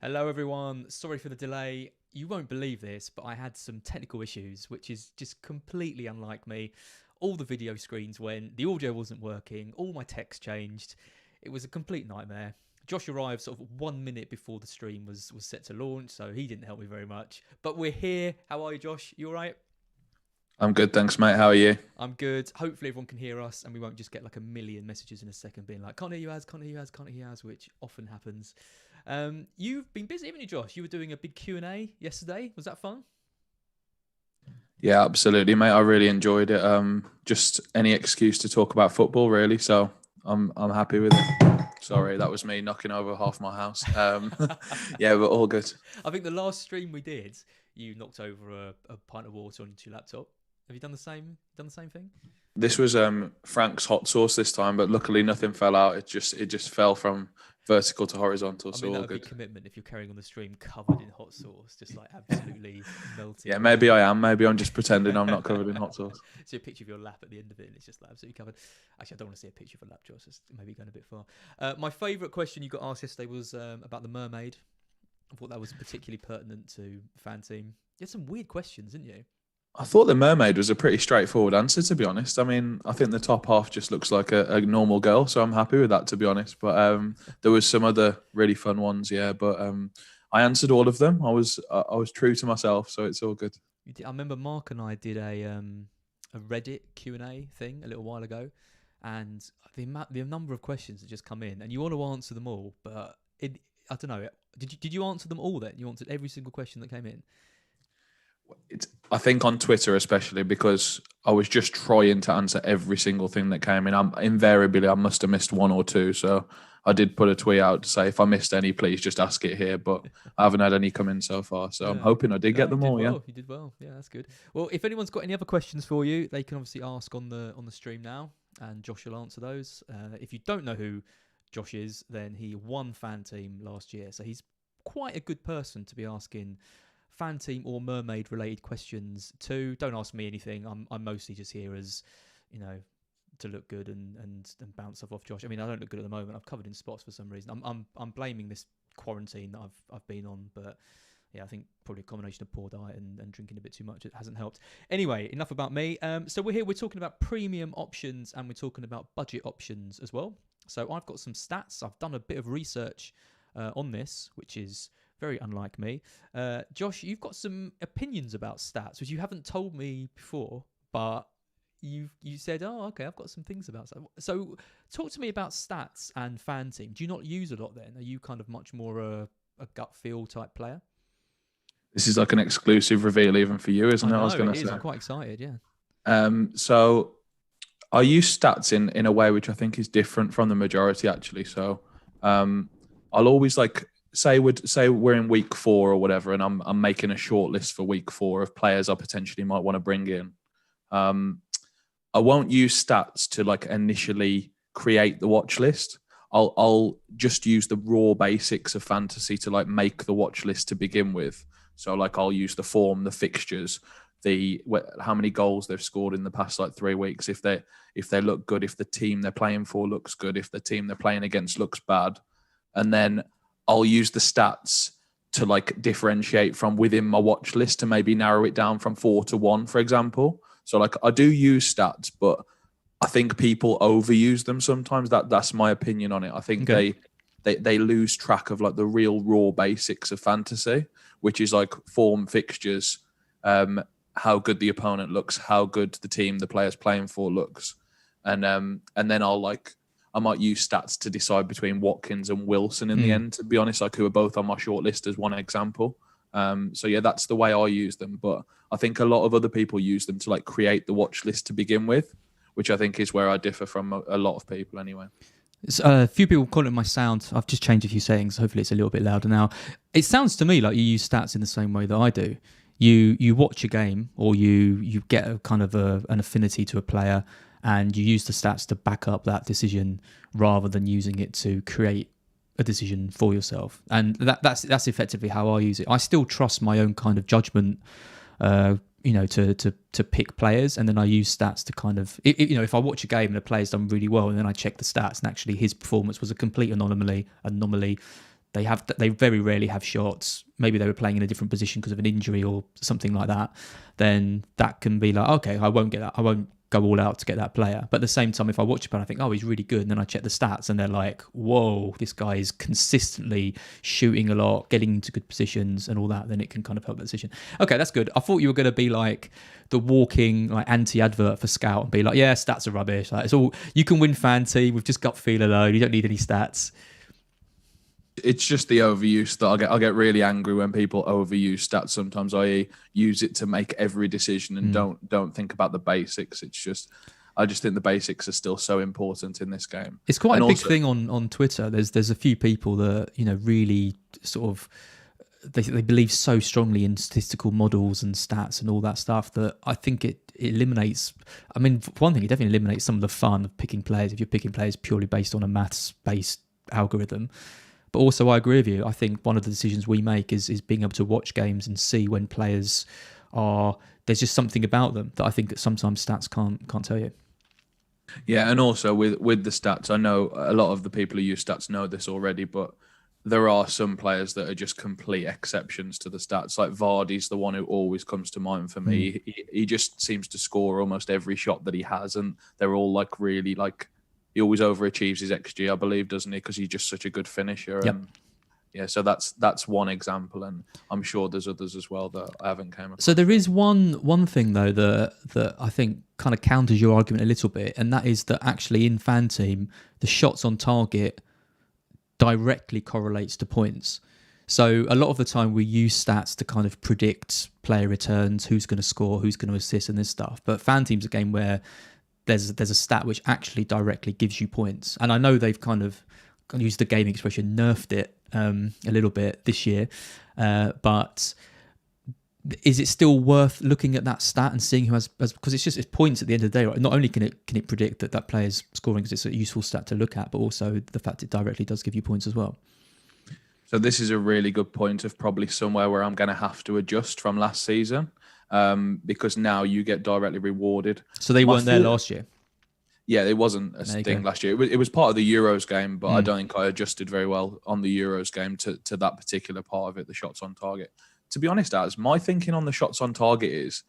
Hello, everyone. Sorry for the delay. You won't believe this, but I had some technical issues, which is just completely unlike me. All the video screens went, the audio wasn't working, all my text changed. It was a complete nightmare. Josh arrived sort of 1 minute before the stream was set to launch, so he didn't help me very much. But we're here. How are you, Josh? You all right? I'm good, thanks, mate. How are you? I'm good. Hopefully everyone can hear us and we won't just get like a million messages in a second being like, can't hear you as, can't hear you as, can't hear you as, which often happens. You've been busy, haven't you, Josh? You were doing a big Q&A yesterday. Was that fun? Yeah, absolutely, mate. I really enjoyed it. Just any excuse to talk about football, really. So I'm happy with it. Sorry, that was me knocking over half my house. Yeah, but all good. I think the last stream we did, you knocked over a pint of water onto your laptop. Have you done the same? Done the same thing? This was Frank's hot sauce this time, but luckily nothing fell out. It just fell from vertical to horizontal. I So mean, that all would be good. commitment if you're carrying on the stream covered in hot sauce, just like absolutely melting. Yeah, maybe I am. Maybe I'm just pretending I'm not covered in hot sauce. See a picture of your lap at the end of it, and it's just like absolutely covered. Actually, I don't want to see a picture of a lap, Josh. It's maybe going a bit far. My favourite question you got asked yesterday was about the mermaid. I thought that was particularly pertinent to FanTeam. You had some weird questions, didn't you? I thought the mermaid was a pretty straightforward answer, to be honest. I mean, I think the top half just looks like a normal girl, so I'm happy with that, to be honest. But there was some other really fun ones, yeah. But I answered all of them. I was true to myself, so it's all good. I remember Mark and I did a Reddit Q&A thing a little while ago, and the number of questions that just come in, and you want to answer them all, but I don't know. Did you answer them all then? You answered every single question that came in? I think on Twitter especially, because I was just trying to answer every single thing that came in. I must have missed one or two. So I did put a tweet out to say, if I missed any, please just ask it here. But I haven't had any come in so far. So I'm hoping I did get them all. Well. Yeah, You did well. Yeah, that's good. Well, if anyone's got any other questions for you, they can obviously ask on the stream now, and Josh will answer those. If you don't know who Josh is, then he won FanTeam last year, so he's quite a good person to be asking FanTeam or mermaid related questions too. Don't ask me anything. I'm mostly just here as, to look good and bounce off Josh. I mean, I don't look good at the moment. I've covered in spots for some reason. I'm blaming this quarantine that I've been on, but yeah, I think probably a combination of poor diet and drinking a bit too much. It hasn't helped. Anyway, enough about me. So we're here. We're talking about premium options and we're talking about budget options as well. So I've got some stats. I've done a bit of research on this, which is very unlike me. Josh, you've got some opinions about stats, which you haven't told me before, but you said, oh, okay, I've got some things about stats. So talk to me about stats and FanTeam. Do you not use a lot then? Are you kind of much more a gut feel type player? this is like an exclusive reveal even for you, isn't it? I was going it to is. say. I'm quite excited, yeah. So I use stats in a way which I think is different from the majority, actually. So I'll always say we're in week 4 or whatever, and I'm making a short list for week 4 of players I potentially might want to bring in. I won't use stats to initially create the watch list. I'll just use the raw basics of fantasy to make the watch list to begin with. So I'll use the form, the fixtures, how many goals they've scored in the past 3 weeks. If they look good, if the team they're playing for looks good, if the team they're playing against looks bad, and then I'll use the stats to differentiate from within my watch list to maybe narrow it down from 4 to 1, for example. So I do use stats, but I think people overuse them sometimes. That's my opinion on it. I think they lose track of the real raw basics of fantasy, which is form, fixtures, how good the opponent looks, how good the team the player's playing for looks, and then I might use stats to decide between Watkins and Wilson in the end, to be honest, who are both on my short list as one example. So yeah, that's the way I use them. But I think a lot of other people use them to create the watch list to begin with, which I think is where I differ from a lot of people anyway. A few people calling my sound. I've just changed a few settings. Hopefully it's a little bit louder now. It sounds to me like you use stats in the same way that I do. You watch a game, or you get a kind of an affinity to a player, and you use the stats to back up that decision rather than using it to create a decision for yourself. And that's effectively how I use it. I still trust my own kind of judgment, to pick players, and then I use stats to kind of, if I watch a game and a player's done really well, and then I check the stats, and actually his performance was a complete anomaly, they very rarely have shots. Maybe they were playing in a different position because of an injury or something like that. Then that can be like, okay, I won't get that. I won't go all out to get that player. But at the same time, if I watch a player, I think, oh, he's really good. And then I check the stats and they're like, whoa, this guy is consistently shooting a lot, getting into good positions and all that. Then it can kind of help that decision. Okay, that's good. I thought you were going to be like the walking like anti-advert for Scout and be like, yeah, stats are rubbish. Like, it's all, you can win FanTeam. We've just got feel alone. You don't need any stats. It's just the overuse that I get really angry when people overuse stats sometimes, i.e. use it to make every decision and don't think about the basics. I just think the basics are still so important in this game. It's quite a big thing on Twitter. There's a few people that, you know, really sort of they believe so strongly in statistical models and stats and all that stuff that I think it eliminates. I mean, for one thing, it definitely eliminates some of the fun of picking players if you're picking players purely based on a maths-based algorithm. But also, I agree with you. I think one of the decisions we make is being able to watch games and see when players are. There's just something about them that I think that sometimes stats can't tell you. Yeah, and also with the stats, I know a lot of the people who use stats know this already, but there are some players that are just complete exceptions to the stats. Like Vardy's the one who always comes to mind for me. He just seems to score almost every shot that he has, and they're all like really like. He always overachieves his XG, I believe, doesn't he? Because he's just such a good finisher. Yep. And yeah, so that's one example, and I'm sure there's others as well that I haven't came across. So there is one thing though that I think kind of counters your argument a little bit, and that is that actually in FanTeam, the shots on target directly correlates to points. So a lot of the time we use stats to kind of predict player returns, who's going to score, who's going to assist, and this stuff. But FanTeam's a game where there's a stat which actually directly gives you points. And I know they've kind of used the gaming expression, nerfed it a little bit this year. But is it still worth looking at that stat and seeing who has because it's points at the end of the day, right? Not only can it predict that player's scoring because it's a useful stat to look at, but also the fact it directly does give you points as well. So this is a really good point of probably somewhere where I'm going to have to adjust from last season. Because now you get directly rewarded. So they weren't there last year? Yeah, it wasn't a thing last year. It was part of the Euros game, but I don't think I adjusted very well on the Euros game to that particular part of it, the shots on target. To be honest, my thinking on the shots on target is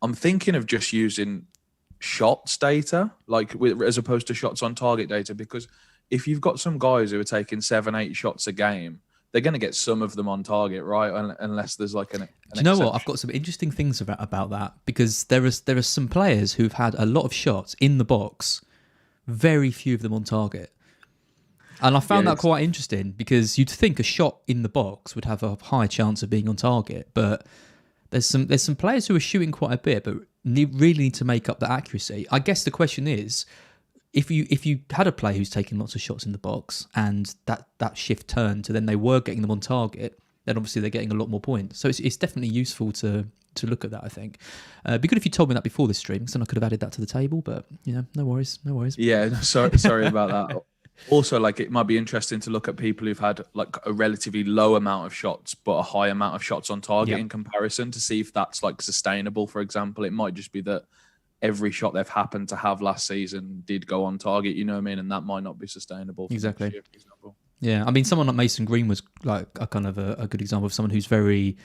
I'm thinking of just using shots data, like as opposed to shots on target data, because if you've got some guys who are taking 7-8 shots a game, they're going to get some of them on target, right? Unless there's like an Do you know what? I've got some interesting things about that because there are some players who've had a lot of shots in the box, very few of them on target. And I found that quite interesting because you'd think a shot in the box would have a high chance of being on target, but there's some players who are shooting quite a bit, but really need to make up the accuracy. I guess the question is, if you had a player who's taking lots of shots in the box and that shift turned to then they were getting them on target, then obviously they're getting a lot more points. So it's definitely useful to look at that, I think. It'd be good if you told me that before this stream, because then I could have added that to the table, but no worries. Yeah, sorry about that. Also, like it might be interesting to look at people who've had like a relatively low amount of shots, but a high amount of shots on target in comparison to see if that's like sustainable. For example, it might just be that every shot they've happened to have last season did go on target, you know what I mean? And that might not be sustainable. Exactly. Year, for example. Yeah, I mean, someone like Mason Green was like a kind of a good example of someone who's very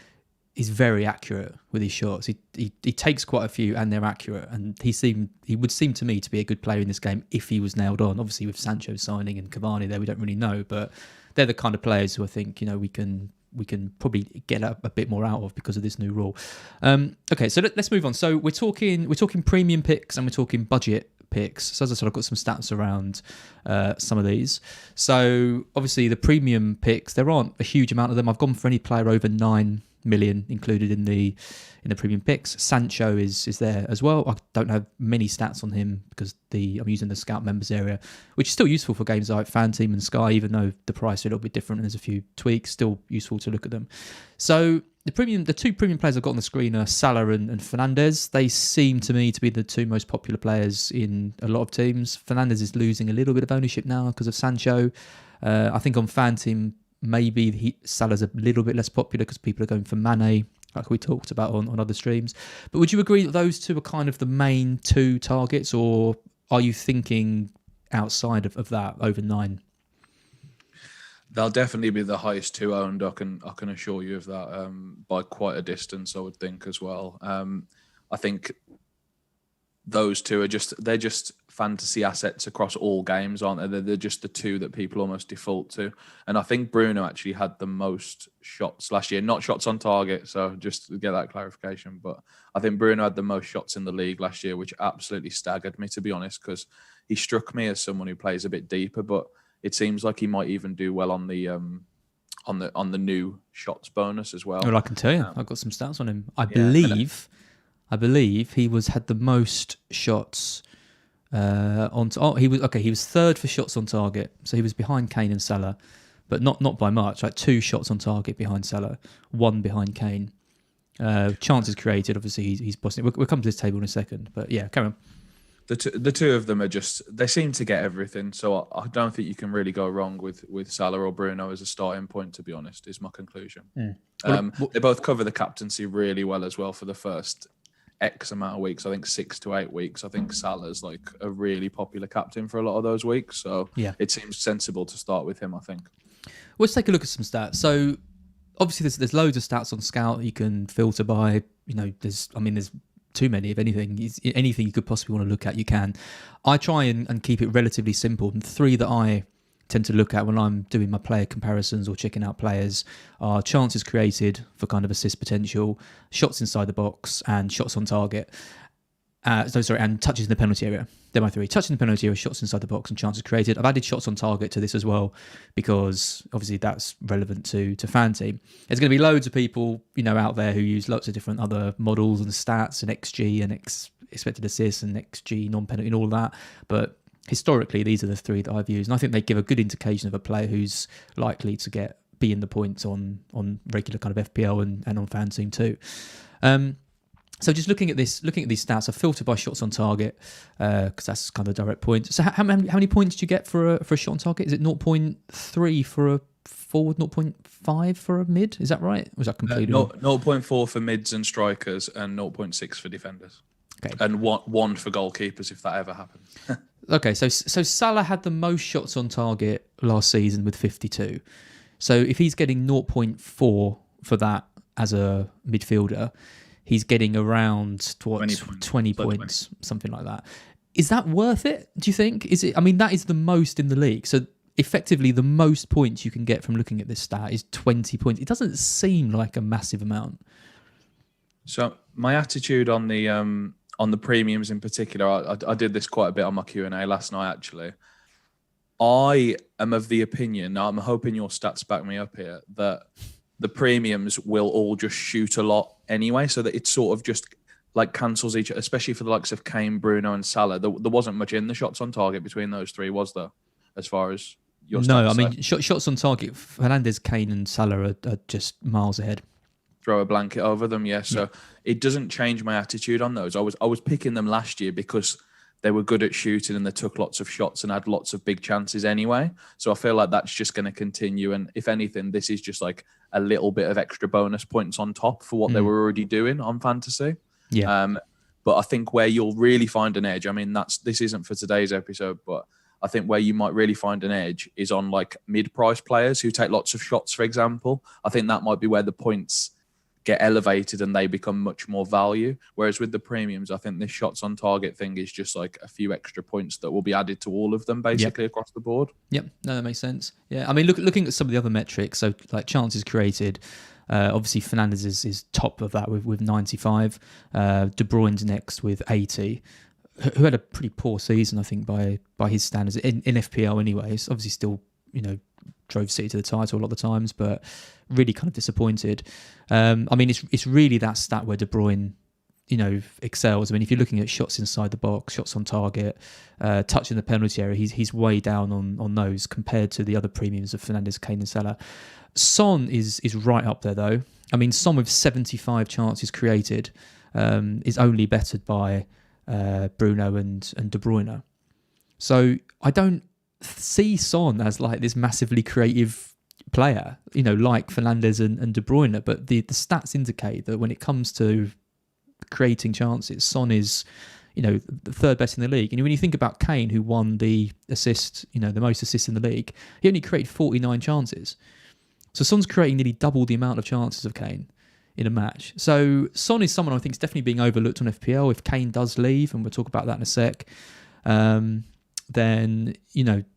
accurate with his shots. He takes quite a few and they're accurate. And he would seem to me to be a good player in this game if he was nailed on. Obviously, with Sancho signing and Cavani there, we don't really know. But they're the kind of players who I think, we can probably get a bit more out of because of this new rule. Okay, so let's move on. So we're talking premium picks and we're talking budget picks. So as I said, I've got some stats around some of these. So obviously the premium picks, there aren't a huge amount of them. I've gone for any player over 9 million included in the premium picks. Sancho is there as well. I don't have many stats on him because I'm using the Scout members area, which is still useful for games like FanTeam and Sky, even though the price are a little bit different and there's a few tweaks, still useful to look at them. So the two premium players I've got on the screen are Salah and Fernandes. They seem to me to be the two most popular players in a lot of teams. Fernandes is losing a little bit of ownership now because of Sancho. I think on FanTeam, maybe Salah's a little bit less popular because people are going for Mane, like we talked about on other streams. But would you agree that those two are kind of the main two targets, or are you thinking outside of that over 9? They'll definitely be the highest two owned. I can assure you of that, by quite a distance, I would think as well. I think those two are they're just fantasy assets across all games, aren't they? They're just the two that people almost default to. And I think Bruno actually had the most shots last year, not shots on target. So just to get that clarification, but I think Bruno had the most shots in the league last year, which absolutely staggered me, to be honest, because he struck me as someone who plays a bit deeper, but it seems like he might even do well on the new shots bonus as well. Well, I can tell you, I've got some stats on him. I Yeah. believe he had the most shots he was third for shots on target, so he was behind Kane and Salah, but not by much. Like 2 shots on target behind Salah, 1 behind Kane. Chances created, obviously he's bossing. We'll come to this table in a second, but yeah, carry on. The two of them are they seem to get everything. So I don't think you can really go wrong with Salah or Bruno as a starting point, to be honest, is my conclusion. They both cover the captaincy really well as well for the first X amount of weeks. I think 6 to 8 weeks. I think Salah's like a really popular captain for a lot of those weeks. So yeah, it seems sensible to start with him, I think. Let's take a look at some stats. So obviously there's loads of stats on Scout you can filter by. There's too many, if anything. Anything you could possibly want to look at, you can. I try and keep it relatively simple. And 3 that I tend to look at when I'm doing my player comparisons or checking out players are chances created for kind of assist potential, shots inside the box, and shots on target. And touches in the penalty area. They're my 3. Touching the penalty area, shots inside the box, and chances created. I've added shots on target to this as well because obviously that's relevant to FanTeam. There's going to be loads of people out there who use lots of different other models and stats and XG and expected assists and XG non-penalty and all of that. But historically, these are the 3 that I've used, and I think they give a good indication of a player who's likely to be in the points on regular kind of FPL and on FanTeam too. So just looking at these stats, I filter by shots on target because that's kind of a direct point. So how many points do you get for a shot on target? Is it 0.3 for a forward, 0.5 for a mid? Is that right? Or was that completely wrong? 0.4 for mids and strikers and 0.6 for defenders. Okay. And one for goalkeepers if that ever happens. Okay, so Salah had the most shots on target last season with 52. So if he's getting 0.4 for that as a midfielder, he's getting around 20 points, something like that. Is that worth it, do you think? Is it? I mean, that is the most in the league. So effectively, the most points you can get from looking at this stat is 20 points. It doesn't seem like a massive amount. So my attitude on the premiums in particular, I did this quite a bit on my Q&A last night, actually. I am of the opinion, now I'm hoping your stats back me up here, that the premiums will all just shoot a lot anyway, so that it sort of just like cancels each other, especially for the likes of Kane, Bruno and Salah. There wasn't much in the shots on target between those 3, was there, as far as your stats? No, I mean, shots on target, Fernandes, Kane and Salah are just miles ahead. Throw a blanket over them, yeah. So it doesn't change my attitude on those. I was picking them last year because they were good at shooting and they took lots of shots and had lots of big chances anyway. So I feel like that's just going to continue. And if anything, this is just like a little bit of extra bonus points on top for what they were already doing on fantasy. Yeah. But I think where you'll really find an edge, I mean, this isn't for today's episode, but I think where you might really find an edge is on like mid-price players who take lots of shots, for example. I think that might be where the points get elevated and they become much more value. Whereas with the premiums, I think this shots on target thing is just like a few extra points that will be added to all of them basically across the board. Yep, no, that makes sense. Yeah, I mean, looking at some of the other metrics, so like chances created, obviously Fernandes is top of that with 95. De Bruyne's next with 80. Who had a pretty poor season, I think, by his standards in FPL anyway. It's obviously still, drove City to the title a lot of the times, but really kind of disappointed. I mean, it's really that stat where De Bruyne, excels. I mean, if you're looking at shots inside the box, shots on target, touching the penalty area, he's way down on those compared to the other premiums of Fernandes, Kane and Salah. Son is right up there though. I mean, Son with 75 chances created is only bettered by Bruno and De Bruyne. So I don't see Son as like this massively creative player, like Fernandes and De Bruyne, but the stats indicate that when it comes to creating chances, Son is, the third best in the league. And when you think about Kane, who won the assist, the most assists in the league, he only created 49 chances. So Son's creating nearly double the amount of chances of Kane in a match. So Son is someone I think is definitely being overlooked on FPL. If Kane does leave, and we'll talk about that in a sec, then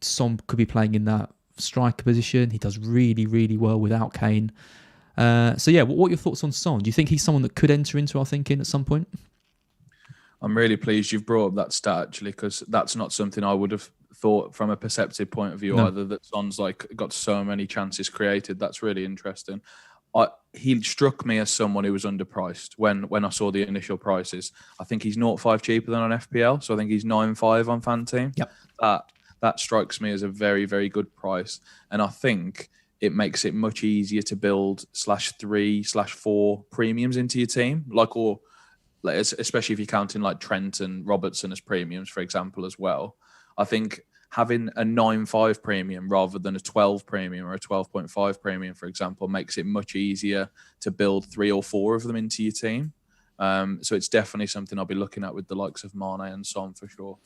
Son could be playing in that striker position. He does really, really well without Kane. What are your thoughts on Son? Do you think he's someone that could enter into our thinking at some point? I'm really pleased you've brought up that stat, actually, because that's not something I would have thought from a perceptive point of view either, that Son's got so many chances created. That's really interesting. He struck me as someone who was underpriced when I saw the initial prices. I think he's 0.5 cheaper than on FPL, so I think he's 9.5 on FanTeam. Yep. That strikes me as a very, very good price, and I think it makes it much easier to build /3/4 premiums into your team, especially if you're counting like Trent and Robertson as premiums, for example, as well. I think having a 9.5 premium rather than a 12 premium or a 12.5 premium, for example, makes it much easier to build 3 or 4 of them into your team. So it's definitely something I'll be looking at with the likes of Mane and Son for sure.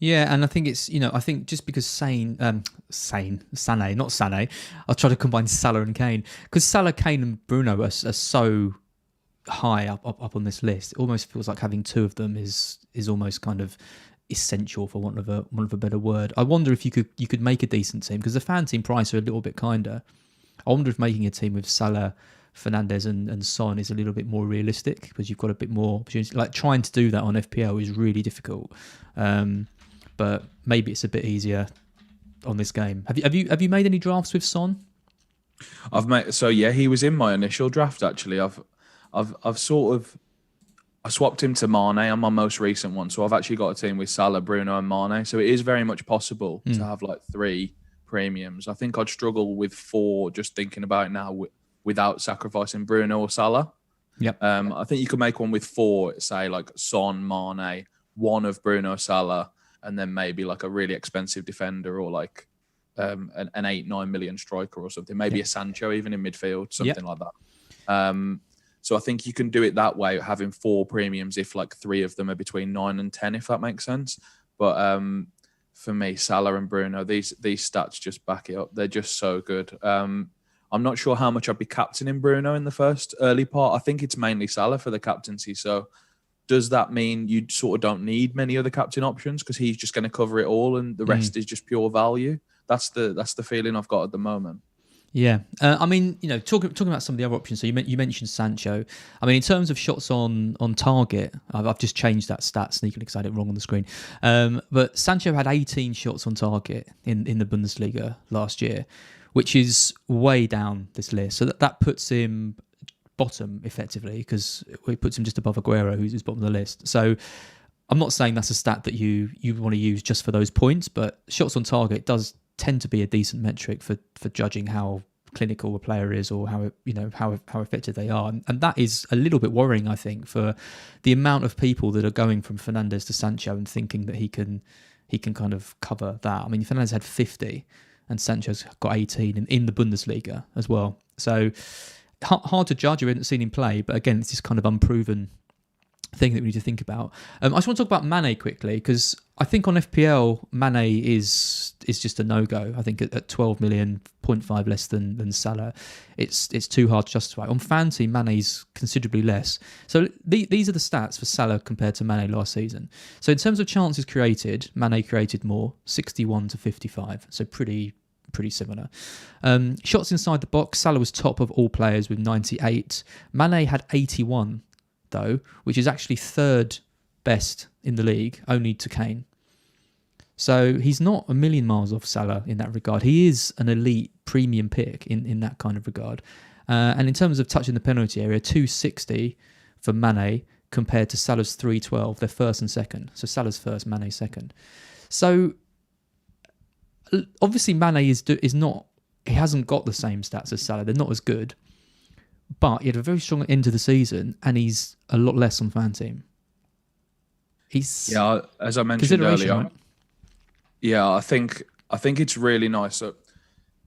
Yeah, and I think it's, I think just because Sané, not Sané, I'll try to combine Salah and Kane, because Salah, Kane and Bruno are so high up on this list. It almost feels like having 2 of them is almost kind of essential, for want of a better word. I wonder if you could make a decent team, because the FanTeam price are a little bit kinder. I wonder if making a team with Salah, Fernandes and Son is a little bit more realistic, because you've got a bit more opportunity. Like, trying to do that on FPL is really difficult, but maybe it's a bit easier on this game. Have you made any drafts with Son? He was in my initial draft, actually. I swapped him to Mane on my most recent one. So I've actually got a team with Salah, Bruno and Mane. So it is very much possible to have 3 premiums. I think I'd struggle with 4, just thinking about it now, without sacrificing Bruno or Salah. Yep. I think you could make one with 4, say like Son, Mane, 1 of Bruno, Salah, and then maybe like a really expensive defender, or like an 8-9 million striker or something. Maybe a Sancho even in midfield, something like that. So I think you can do it that way, having 4 premiums if 3 of them are between 9 and 10, if that makes sense. But for me, Salah and Bruno, these stats just back it up. They're just so good. I'm not sure how much I'd be captaining Bruno in the first early part. I think it's mainly Salah for the captaincy. So does that mean you sort of don't need many other captain options, because he's just going to cover it all and the rest is just pure value? That's the feeling I've got at the moment. Yeah, talking about some of the other options. So you mentioned Sancho. I mean, in terms of shots on target, I've just changed that stat sneakily because I had it wrong on the screen. But Sancho had 18 shots on target in the Bundesliga last year, which is way down this list. So that puts him bottom effectively, because it puts him just above Aguero, who's bottom of the list. So I'm not saying that's a stat that you want to use just for those points, but shots on target does tend to be a decent metric for judging how clinical a player is, or how effective they are, and that is a little bit worrying, I think, for the amount of people that are going from Fernandes to Sancho and thinking that he can kind of cover that. I mean, Fernandes had 50 and Sancho's got 18 in the Bundesliga as well, so hard to judge. We haven't seen him play, but again, it's this kind of unproven thing that we need to think about. I just want to talk about Mane quickly, because I think on FPL Mane is just a no-go. I think at 12 million, 0.5 less than Salah, it's too hard to justify. On FanTeam, Mane's considerably less. So these are the stats for Salah compared to Mane last season. So in terms of chances created, Mane created more, 61 to 55. So pretty similar. Shots inside the box, Salah was top of all players with 98. Mane had 81 though, which is actually 3rd best in the league, only to Kane. So he's not a million miles off Salah in that regard. He is an elite premium pick in that kind of regard. And in terms of touching the penalty area, 260 for Mane compared to Salah's 312. They're first and second. So Salah's first, Mane second. So obviously Mane is not, he hasn't got the same stats as Salah. They're not as good. But he had a very strong end to the season, and he's a lot less on FanTeam. As I mentioned earlier. Right? Yeah, I think it's really nice. So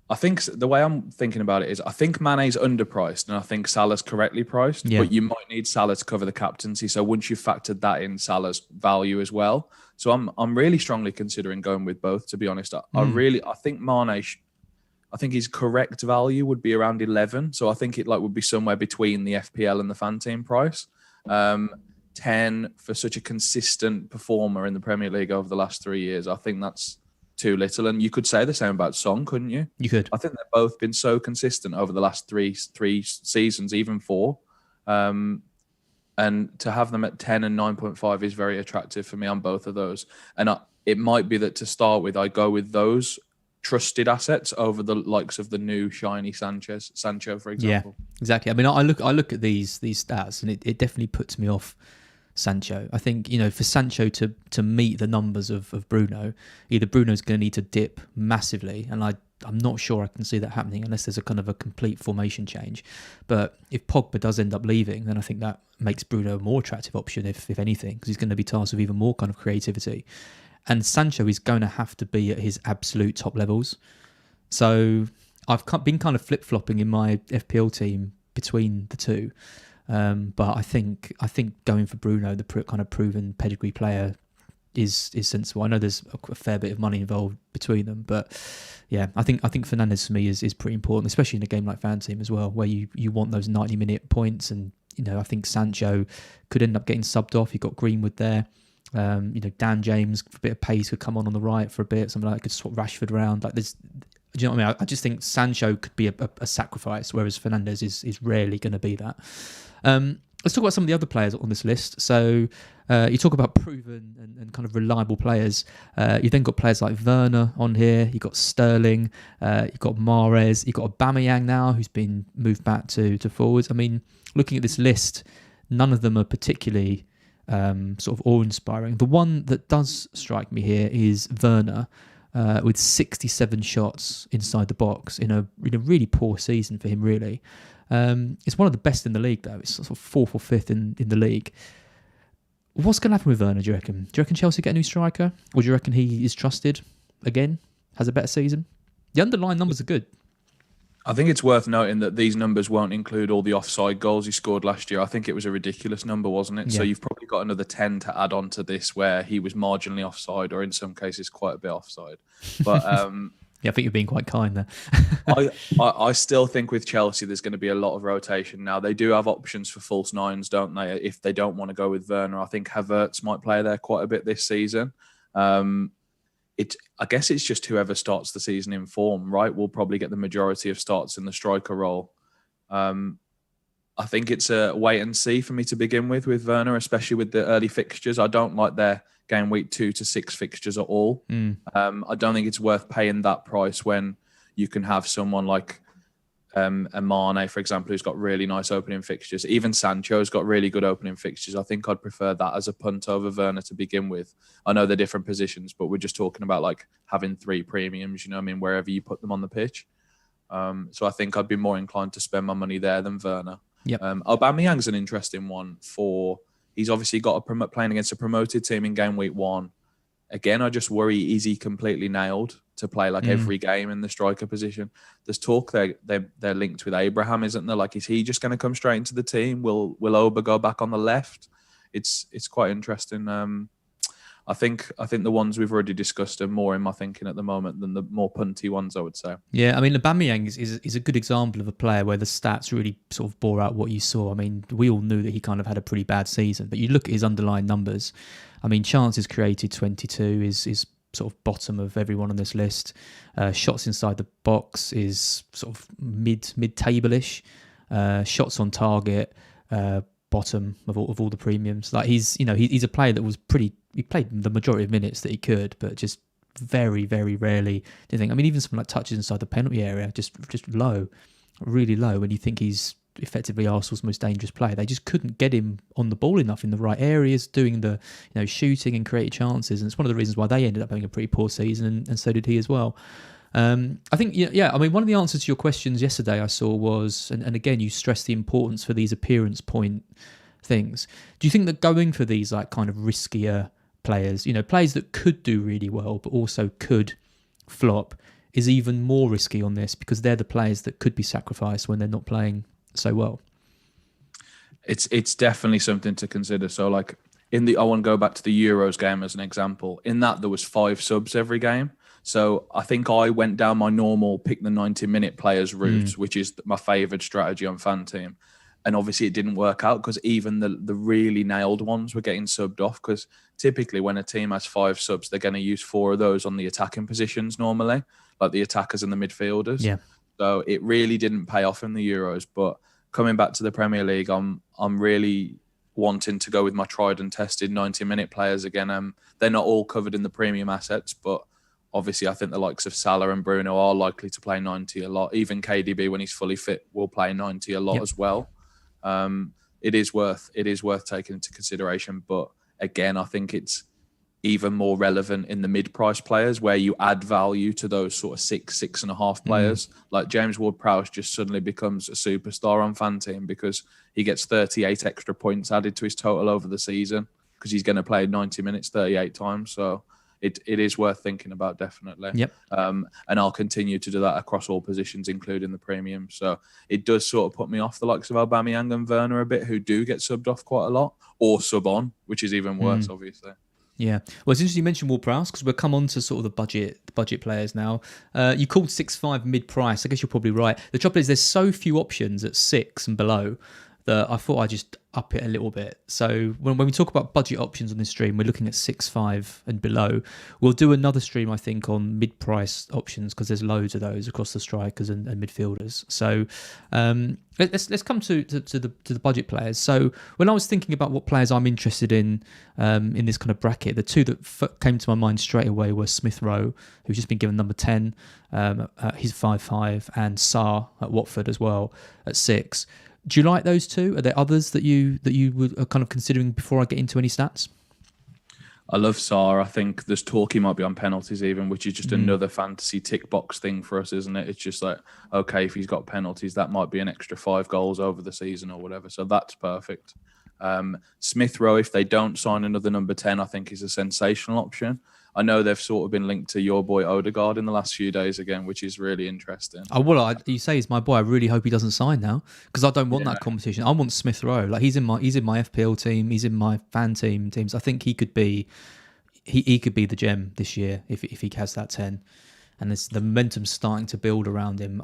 I think the way I'm thinking about it is I think Mane's underpriced and I think Salah's correctly priced, Yeah. but you might need Salah to cover the captaincy. So once you've factored that in, Salah's value as well. So I'm really strongly considering going with both, to be honest. I think Mane, I think his correct value would be around 11. So I think it would be somewhere between the FPL and the FanTeam price. 10 for such a consistent performer in the Premier League over the last 3 years. I think that's too little. And you could say the same about Son, couldn't you? You could. I think they've both been so consistent over the last three seasons, even 4. And to have them at 10 and 9.5 is very attractive for me on both of those. And it might be that to start with, I go with those trusted assets over the likes of the new shiny Sancho, for example. Yeah, exactly. I mean, I look at these stats, and it definitely puts me off Sancho. I think, for Sancho to meet the numbers of Bruno, either Bruno's going to need to dip massively, and I'm not sure I can see that happening unless there's a kind of a complete formation change. But if Pogba does end up leaving, then I think that makes Bruno a more attractive option, if anything, because he's going to be tasked with even more kind of creativity. And Sancho is going to have to be at his absolute top levels. So I've been kind of flip-flopping in my FPL team between the two. But I think going for Bruno, the kind of proven pedigree player, is sensible. I know there's a fair bit of money involved between them, but yeah, I think Fernandes for me is pretty important, especially in a game like FanTeam as well, where you want those 90-minute points. And I think Sancho could end up getting subbed off. You've got Greenwood there. Dan James for a bit of pace could come on the right for a bit. Something like that could swap Rashford around. Do you know what I mean? I just think Sancho could be a sacrifice, whereas Fernandes is rarely going to be that. Let's talk about some of the other players on this list. So you talk about proven and kind of reliable players. You've then got players like Werner on here. You've got Sterling. You've got Mahrez. You've got Aubameyang now, who's been moved back to forwards. I mean, looking at this list, none of them are particularly sort of awe-inspiring. The one that does strike me here is Werner, with 67 shots inside the box in a really poor season for him, really. It's one of the best in the league, though. It's sort of 4th or 5th in the league. What's going to happen with Werner, do you reckon? Do you reckon Chelsea get a new striker? Or do you reckon he is trusted again? Has a better season? The underlying numbers are good. I think it's worth noting that these numbers won't include all the offside goals he scored last year. I think it was a ridiculous number, wasn't it? Yeah. So you've probably got another 10 to add on to this where he was marginally offside, or in some cases quite a bit offside. But yeah, I think you're being quite kind there. I still think with Chelsea there's going to be a lot of rotation now. They do have options for false nines, don't they? If they don't want to go with Werner, I think Havertz might play there quite a bit this season. I guess it's just whoever starts the season in form, right? Will probably get the majority of starts in the striker role. I think it's a wait and see for me to begin with Werner, especially with the early fixtures. I don't like their game week 2 to 6 fixtures at all. I don't think it's worth paying that price when you can have someone like a Mane, for example, who's got really nice opening fixtures. Even Sancho's got really good opening fixtures. I think I'd prefer that as a punt over Werner to begin with. I know they're different positions, but we're just talking about like having 3 premiums, wherever you put them on the pitch. So I think I'd be more inclined to spend my money there than Werner. Yep. Aubameyang's an interesting one he's obviously got playing against a promoted team in game week 1. Again, I just worry, is he completely nailed to play every game in the striker position? There's talk they're linked with Abraham, isn't there? Is he just going to come straight into the team? Will Oba go back on the left? It's quite interesting. I think the ones we've already discussed are more in my thinking at the moment than the more punty ones, I would say. Yeah, I mean, Aubameyang is a good example of a player where the stats really sort of bore out what you saw. I mean, we all knew that he kind of had a pretty bad season, but you look at his underlying numbers. I mean, chances created 22 is sort of bottom of everyone on this list. Shots inside the box is sort of mid-table-ish. Shots on target, bottom of all the premiums. He's a player that was he played the majority of minutes that he could, but just very, very rarely do you think. I mean, even something like touches inside the penalty area, just low, really low. When you think he's effectively Arsenal's most dangerous player, they just couldn't get him on the ball enough in the right areas, doing the shooting and creating chances. And it's one of the reasons why they ended up having a pretty poor season, and so did he as well. I think, yeah. I mean, one of the answers to your questions yesterday I saw was, and again, you stressed the importance for these appearance point things. Do you think that going for these kind of riskier players, players that could do really well but also could flop, is even more risky on this because they're the players that could be sacrificed when they're not playing so well. It's definitely something to consider. So like I want to go back to the Euros game as an example. In that there was 5 subs every game. So I think I went down my normal pick the 90-minute players route, which is my favoured strategy on FanTeam. And obviously it didn't work out because even the really nailed ones were getting subbed off, because typically when a team has 5 subs, they're going to use 4 of those on the attacking positions normally, like the attackers and the midfielders. Yeah. So it really didn't pay off in the Euros. But coming back to the Premier League, I'm really wanting to go with my tried and tested 90-minute players again. They're not all covered in the premium assets, but obviously I think the likes of Salah and Bruno are likely to play 90 a lot. Even KDB, when he's fully fit, will play 90 a lot as well. It is worth taking into consideration. But again, I think it's even more relevant in the mid-price players where you add value to those sort of 6.5 players. Like James Ward-Prowse just suddenly becomes a superstar on FanTeam because he gets 38 extra points added to his total over the season because he's going to play 90 minutes 38 times. So it is worth thinking about, definitely. Yep. And I'll continue to do that across all positions, including the premium. So it does sort of put me off the likes of Aubameyang and Werner a bit, who do get subbed off quite a lot, or sub on, which is even worse, obviously. Yeah. Well, it's interesting you mentioned Ward-Prowse because we'll come on to sort of the budget players now. You called 6.5 mid-price. I guess you're probably right. The trouble is there's so few options at 6 and below that I thought I'd just up it a little bit. So when we talk about budget options on this stream, we're looking at 6.5 and below. We'll do another stream, I think, on mid-price options because there's loads of those across the strikers and midfielders. So let's come to the budget players. So when I was thinking about what players I'm interested in this kind of bracket, the two that came to my mind straight away were Smith Rowe, who's just been given number 10. He's 5.5, and Sarr at Watford as well at 6. Do you like those two? Are there others that you are kind of considering before I get into any stats? I love Sarr. I think there's talk he might be on penalties even, which is just another fantasy tick box thing for us, isn't it? It's just like, okay, if he's got penalties, that might be an extra 5 goals over the season or whatever. So that's perfect. Smith Rowe, if they don't sign another number 10, I think is a sensational option. I know they've sort of been linked to your boy Odegaard in the last few days again, which is really interesting. You say he's my boy. I really hope he doesn't sign now because I don't want that competition. I want Smith Rowe. Like he's in my FPL team. He's in my FanTeam teams. I think he could be the gem this year if he has that 10, and the momentum's starting to build around him.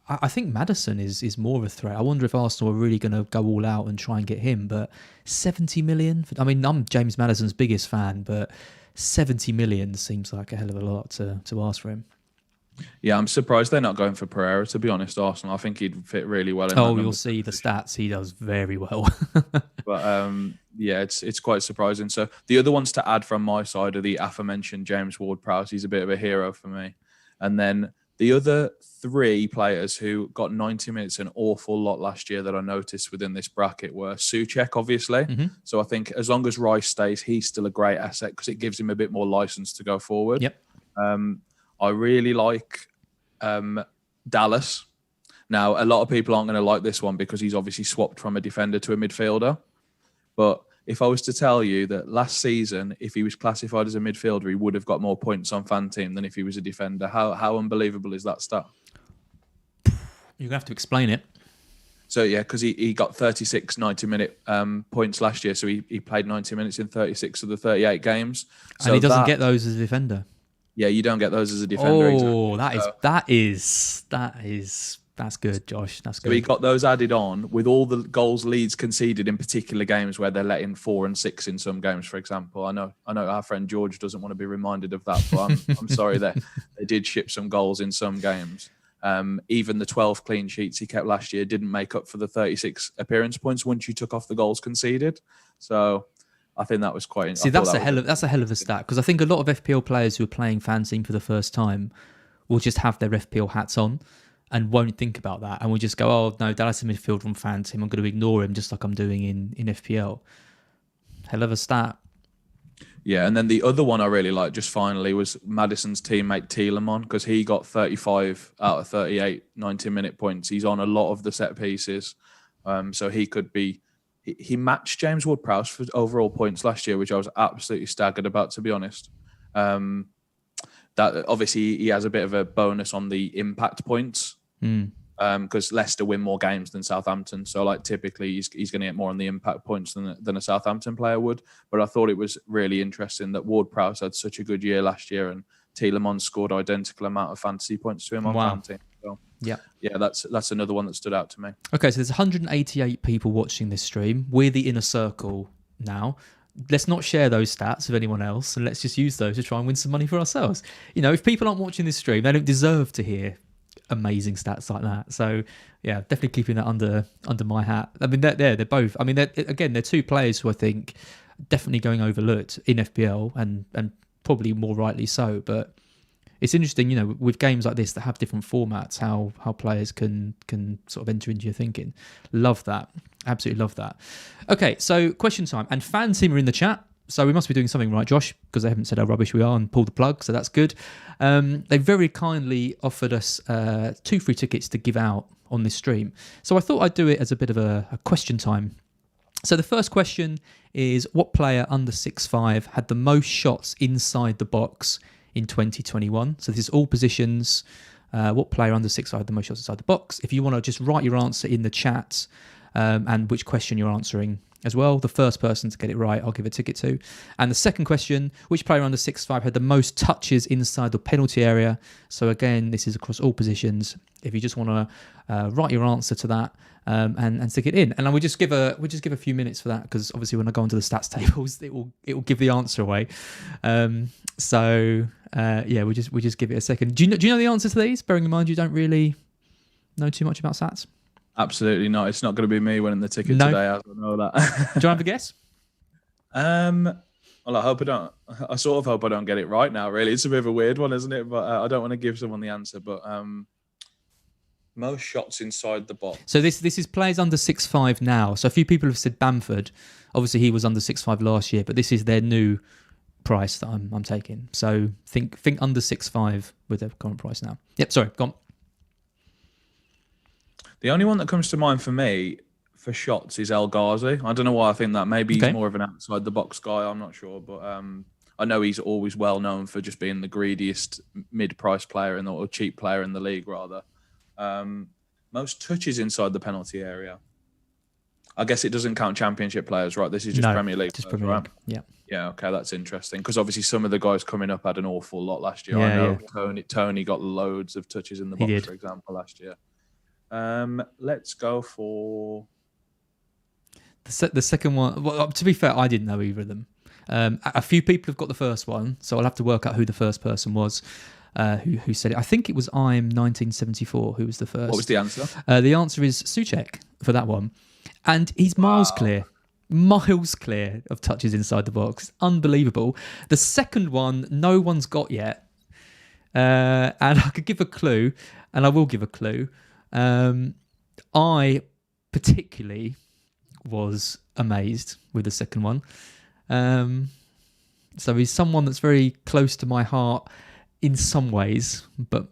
I think Maddison is more of a threat. I wonder if Arsenal are really going to go all out and try and get him. But 70 million. I mean, I'm James Maddison's biggest fan, but 70 million seems like a hell of a lot to ask for him. Yeah, I'm surprised they're not going for Pereira, to be honest, Arsenal. I think he'd fit really well in that you'll see the stats. He does very well. But yeah, it's quite surprising. So the other ones to add from my side are the aforementioned James Ward-Prowse. He's a bit of a hero for me. And then the other 3 players who got 90 minutes an awful lot last year that I noticed within this bracket were Souček, obviously. So I think as long as Rice stays, he's still a great asset because it gives him a bit more license to go forward. Yep. I really like Dallas. Now, a lot of people aren't going to like this one because he's obviously swapped from a defender to a midfielder. But if I was to tell you that last season, if he was classified as a midfielder, he would have got more points on FanTeam than if he was a defender. How unbelievable is that stat? You're going to have to explain it. So, yeah, because he got 36 90-minute points last year. So he played 90 minutes in 36 of the 38 games. So and he doesn't get those as a defender. Yeah, you don't get those as a defender. Oh, exactly. That's good, Josh. That's good. So he got those added on with all the goals Leeds conceded in particular games where they're letting 4 and 6 in some games, for example. I know our friend George doesn't want to be reminded of that, but I'm sorry that they did ship some goals in some games. Even the 12 clean sheets he kept last year didn't make up for the 36 appearance points once you took off the goals conceded. So I think that was quite. See, that's a hell of a stat because I think a lot of FPL players who are playing FanTeam for the first time will just have their FPL hats on and won't think about that and will just go, "Oh no, Dallas in midfield from FanTeam. I'm going to ignore him just like I'm doing in FPL." Hell of a stat. Yeah, and then the other one I really liked just finally was Maddison's teammate Tielemans because he got 35 out of 38 90-minute points. He's on a lot of the set pieces, so he could be. He matched James Ward-Prowse for overall points last year, which I was absolutely staggered about, to be honest. that obviously he has a bit of a bonus on the impact points. Because Leicester win more games than Southampton, so like typically he's going to get more on the impact points than a Southampton player would. But I thought it was really interesting that Ward-Prowse had such a good year last year, and Tielemans scored identical amount of fantasy points to him on FanTeam. So yeah, that's another one that stood out to me. Okay, so there's 188 people watching this stream. We're the inner circle now. Let's not share those stats with anyone else, and let's just use those to try and win some money for ourselves. If people aren't watching this stream, they don't deserve to hear amazing stats like that. So yeah, definitely keeping that under my hat. I mean, they're both. I mean, they're two players who I think definitely going overlooked in FPL, and probably more rightly so. But it's interesting, with games like this that have different formats, how players can sort of enter into your thinking. Love that. Absolutely love that. Okay, so question time. And FanTeam are in the chat. So we must be doing something right, Josh, because they haven't said how rubbish we are and pulled the plug, so that's good. They very kindly offered us 2 free tickets to give out on this stream. So I thought I'd do it as a bit of a question time. So the first question is, what player under 6'5" had the most shots inside the box in 2021? So this is all positions. What player under 6'5" had the most shots inside the box? If you want to just write your answer in the chat and which question you're answering as well, the first person to get it right, I'll give a ticket to. And the second question, which player under 6'5" had the most touches inside the penalty area? So again, this is across all positions. If you just want to write your answer to that and stick it in, and we'll just give a few minutes for that, because obviously when I go onto the stats tables, it will give the answer away. Yeah, we just give it a second. Do you know the answer to these? Bearing in mind you don't really know too much about stats. Absolutely not. It's not going to be me winning the ticket today. I don't know that. Do you have a guess? Well, I hope I don't. I sort of hope I don't get it right now. Really, it's a bit of a weird one, isn't it? But I don't want to give someone the answer. But most shots inside the box. So this is players under 6'5" now. So a few people have said Bamford. Obviously, he was under 6'5" last year, but this is their new price that I'm taking. So think under 6'5" with their current price now. Yep. Sorry, go on. The only one that comes to mind for me for shots is El Ghazi. I don't know why I think that. Maybe he's more of an outside the box guy. I'm not sure, but I know he's always well known for just being the greediest mid-price player or cheap player in the league, rather. Most touches inside the penalty area. I guess it doesn't count Championship players, right? This is just Premier League. Just Premier League. Yeah. Yeah. Okay, that's interesting, because obviously some of the guys coming up had an awful lot last year. Yeah, I know Tony got loads of touches in the box, for example, last year. Let's go for the second one. Well, to be fair, I didn't know either of them. A few people have got the first one, so I'll have to work out who the first person was who said it. I think it was I'm 1974 who was the first. What was the answer? The answer is Souček for that one, and he's miles clear of touches inside the box. Unbelievable. The second one, no one's got yet, and I could give a clue, and I will give a clue. I particularly was amazed with the second one. So he's someone that's very close to my heart in some ways, but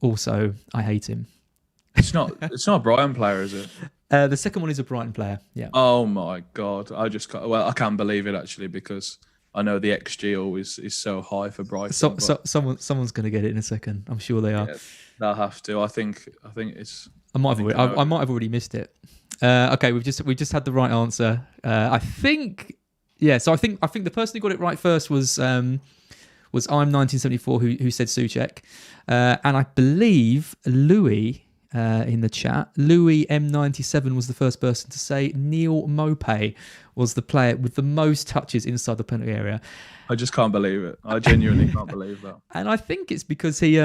also I hate him. It's not a Brighton player, is it? The second one is a Brighton player. Yeah. Oh my God! I can't believe it actually, because I know the XG always is so high for Brighton. Someone's going to get it in a second. I'm sure they are. Yeah, they'll have to. I think it's. I might have already missed it. Okay, we've just had the right answer. I think. Yeah. So I think the person who got it right first was I'm 1974 who said Souček, and I believe Louis. In the chat, Louis M97 was the first person to say Neil Maupay was the player with the most touches inside the penalty area. I just can't believe it. I genuinely can't believe that. And I think it's because he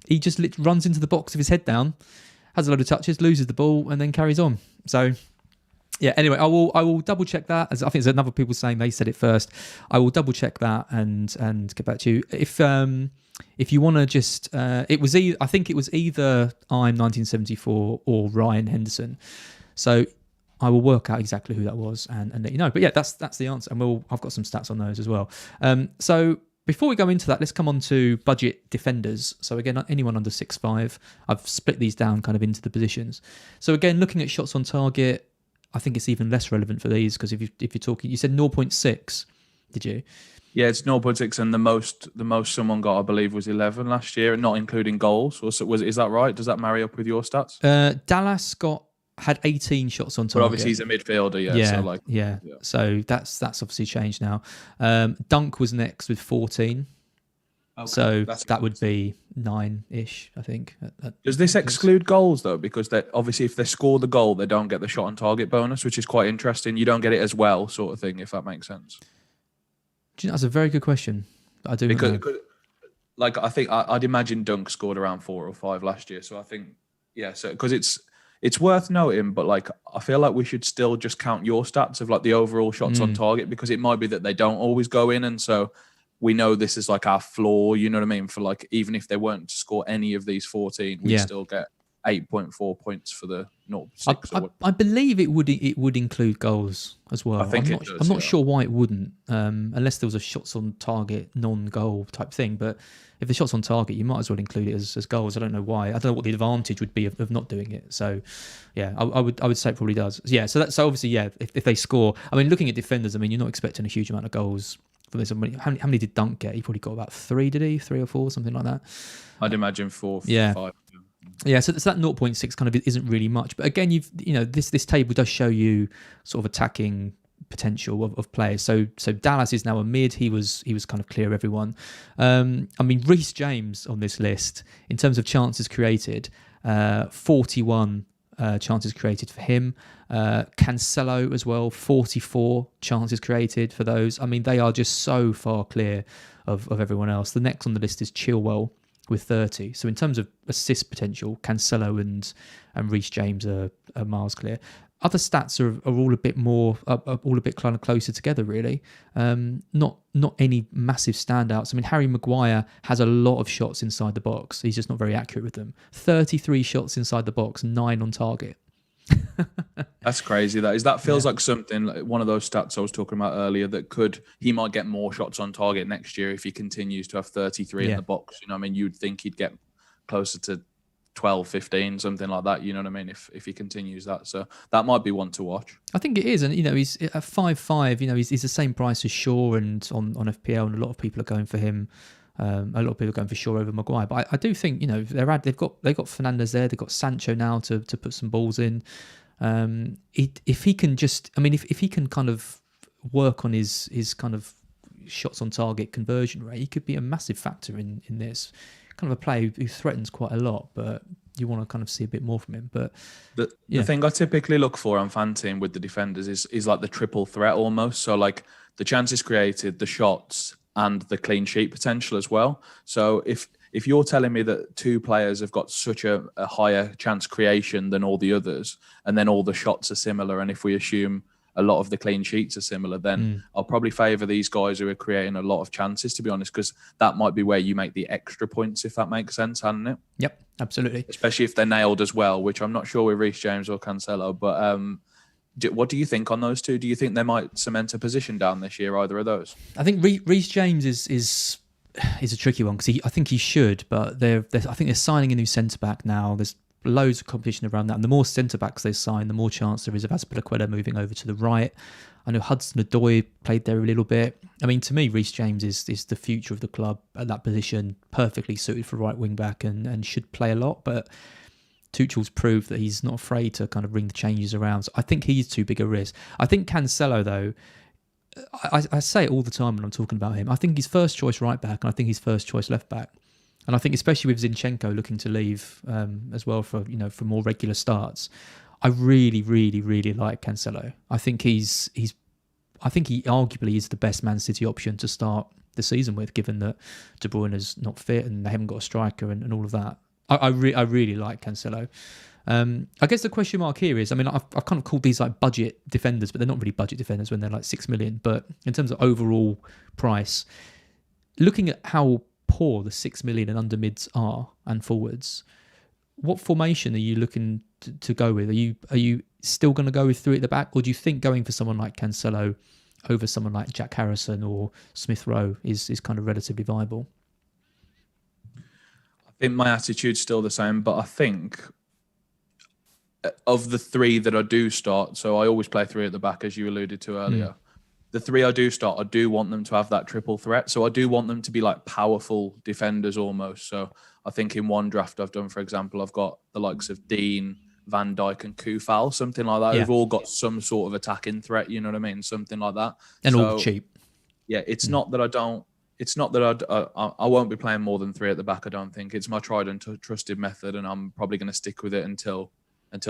just runs into the box with his head down, has a load of touches, loses the ball, and then carries on. So yeah. Anyway, I will double check that. As I think there's another people saying they said it first. I will double check that and get back to you if you want to just, I think it was either I'm 1974 or Ryan Henderson. So I will work out exactly who that was and let you know. But yeah, that's the answer. And I've got some stats on those as well. So before we go into that, let's come on to budget defenders. So again, anyone under 6'5", I've split these down kind of into the positions. So again, looking at shots on target, I think it's even less relevant for these, because if you're talking, you said 0.6, did you? Yeah, it's 0.6, and the most someone got, I believe, was 11 last year, not including goals. Is that right? Does that marry up with your stats? Dallas had 18 shots on But obviously target. he's a midfielder, yeah. Yeah, So like, yeah. yeah. So that's obviously changed now. Dunk was next with 14. Okay, So that's that would be 9-ish, I think. Does this exclude goals though? Because they obviously, if they score the goal, they don't get the shot on target bonus, which is quite interesting. You don't get it as well, sort of thing, if that makes sense. Do you know, that's a very good question. I do not know. Because like I think I'd imagine Dunk scored around 4 or 5 last year, so I think so because it's worth noting, but like I feel like we should still just count your stats of like the overall shots on target, because it might be that they don't always go in, and so we know this is like our floor. You know what I mean? For like, even if they weren't to score any of these 14, we still get 8.4 points for the 0.6. I believe it would include goals as well. I think I'm not sure why it wouldn't, unless there was a shots on target non-goal type thing. But if the shots on target, you might as well include it as goals. I don't know why. I don't know what the advantage would be of not doing it. So yeah, I would say it probably does. Yeah. So obviously, yeah, if they score, I mean, looking at defenders, I mean, you're not expecting a huge amount of goals for this. How many did Dunk get? He probably got about 3, did he? 3 or 4, something like that. I'd imagine 4, yeah. 5. Yeah, so that 0.6 kind of isn't really much, but again, this table does show you sort of attacking potential of players. So Dallas is now a mid. He was kind of clear of everyone. I mean, Reece James on this list in terms of chances created, 41 chances created for him. Cancelo as well, 44 chances created for those. I mean, they are just so far clear of everyone else. The next on the list is Chilwell with 30. So in terms of assist potential, Cancelo and Reece James are miles clear. Other stats are all a bit more, all a bit kind of closer together, really. Not any massive standouts. I mean, Harry Maguire has a lot of shots inside the box. He's just not very accurate with them. 33 shots inside the box, 9 on target. That's crazy. That feels like something, like one of those stats I was talking about earlier, that he might get more shots on target next year if he continues to have 33 in the box. You know what I mean? You'd think he'd get closer to 12, 15, something like that. You know what I mean? If he continues that. So that might be one to watch. I think it is. And, he's at 5.5, he's the same price as Shaw and on FPL, and a lot of people are going for him. A lot of people are going for Shaw over Maguire, but I do think they've got Fernandes there, they've got Sancho now to put some balls in. If he can just, I mean, if he can kind of work on his kind of shots on target conversion rate, he could be a massive factor in this. Kind of a player who threatens quite a lot, but you want to kind of see a bit more from him. But the thing I typically look for on FanTeam with the defenders is like the triple threat almost. So like the chances created, the shots, and the clean sheet potential as well. So if you're telling me that 2 players have got such a higher chance creation than all the others, and then all the shots are similar, and if we assume a lot of the clean sheets are similar, then I'll probably favour these guys who are creating a lot of chances, to be honest, because that might be where you make the extra points, if that makes sense, hasn't it? Yep, absolutely. Especially if they're nailed as well, which I'm not sure with Reece James or Cancelo, but what do you think on those two? Do you think they might cement a position down this year, either of those? I think Reece James is a tricky one, because I think he should, but I think they're signing a new centre-back now. There's loads of competition around that, and the more centre-backs they sign, the more chance there is of Azpilicueta moving over to the right. I know Hudson-Odoi played there a little bit. I mean, to me, Reece James is the future of the club at that position, perfectly suited for right wing-back and should play a lot, but Tuchel's proved that he's not afraid to kind of bring the changes around. So I think he's too big a risk. I think Cancelo, though, I say it all the time when I'm talking about him. I think he's first choice right back, and I think he's first choice left back. And I think especially with Zinchenko looking to leave as well for more regular starts, I really, really, really like Cancelo. I think he arguably is the best Man City option to start the season with, given that De Bruyne is not fit and they haven't got a striker and all of that. I really like Cancelo. I guess the question mark here is, I mean, I've kind of called these like budget defenders, but they're not really budget defenders when they're like 6 million. But in terms of overall price, looking at how poor the 6 million and under mids are and forwards, what formation are you looking to go with? Are you still going to go with 3 at the back, or do you think going for someone like Cancelo over someone like Jack Harrison or Smith Rowe is kind of relatively viable? I think my attitude's still the same, but I think of the 3 that I do start, so I always play 3 at the back, as you alluded to earlier. the three I do start, I do want them to have that triple threat. So I do want them to be like powerful defenders almost. So I think in one draft I've done, for example, I've got the likes of Dean, Van Dijk, and Kufal, something like that. Yeah. Who've all got some sort of attacking threat. You know what I mean? Something like that. And so, all cheap. Yeah, it's not that I don't. It's not that I won't be playing more than three at the back. I don't think it's my tried and trusted method, and I'm probably going to stick with it until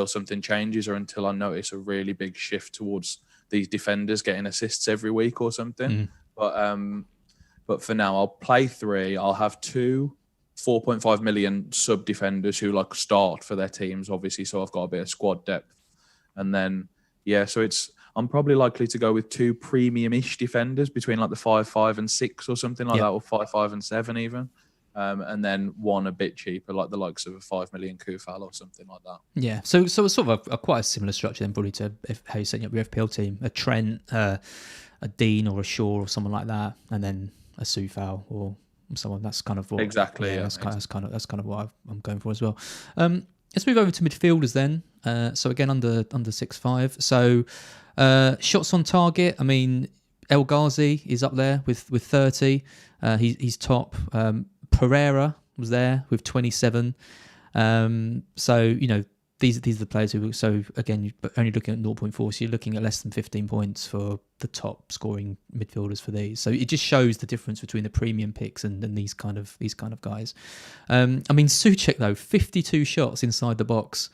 something changes or until I notice a really big shift towards these defenders getting assists every week or something. But for now, I'll play three. I'll have two 4.5 million sub defenders who like start for their teams, obviously. So I've got a bit of squad depth, and then I'm probably likely to go with two premium-ish defenders between like the 5, 5, and 6 or something like that, or 5, 5, and 7 even. And then one a bit cheaper, like the likes of a 5 million Kufal or something like that. Yeah, so it's sort of a quite a similar structure then, probably to how you're setting up your FPL team: a Trent, a Dean, or a Shaw, or someone like that, and then a Sufal or someone. That's kind of what exactly. That's kind of what I'm going for as well. Let's move over to midfielders then. So again, under 6'5". So shots on target. I mean, El Ghazi is up there with 30. He's top. Pereira was there with 27. So, you know, these are the players who, so again, you're only looking at 0.4, so you're looking at less than 15 points for the top scoring midfielders for these. So it just shows the difference between the premium picks and these kind of guys. I mean, Souček though, 52 shots inside the box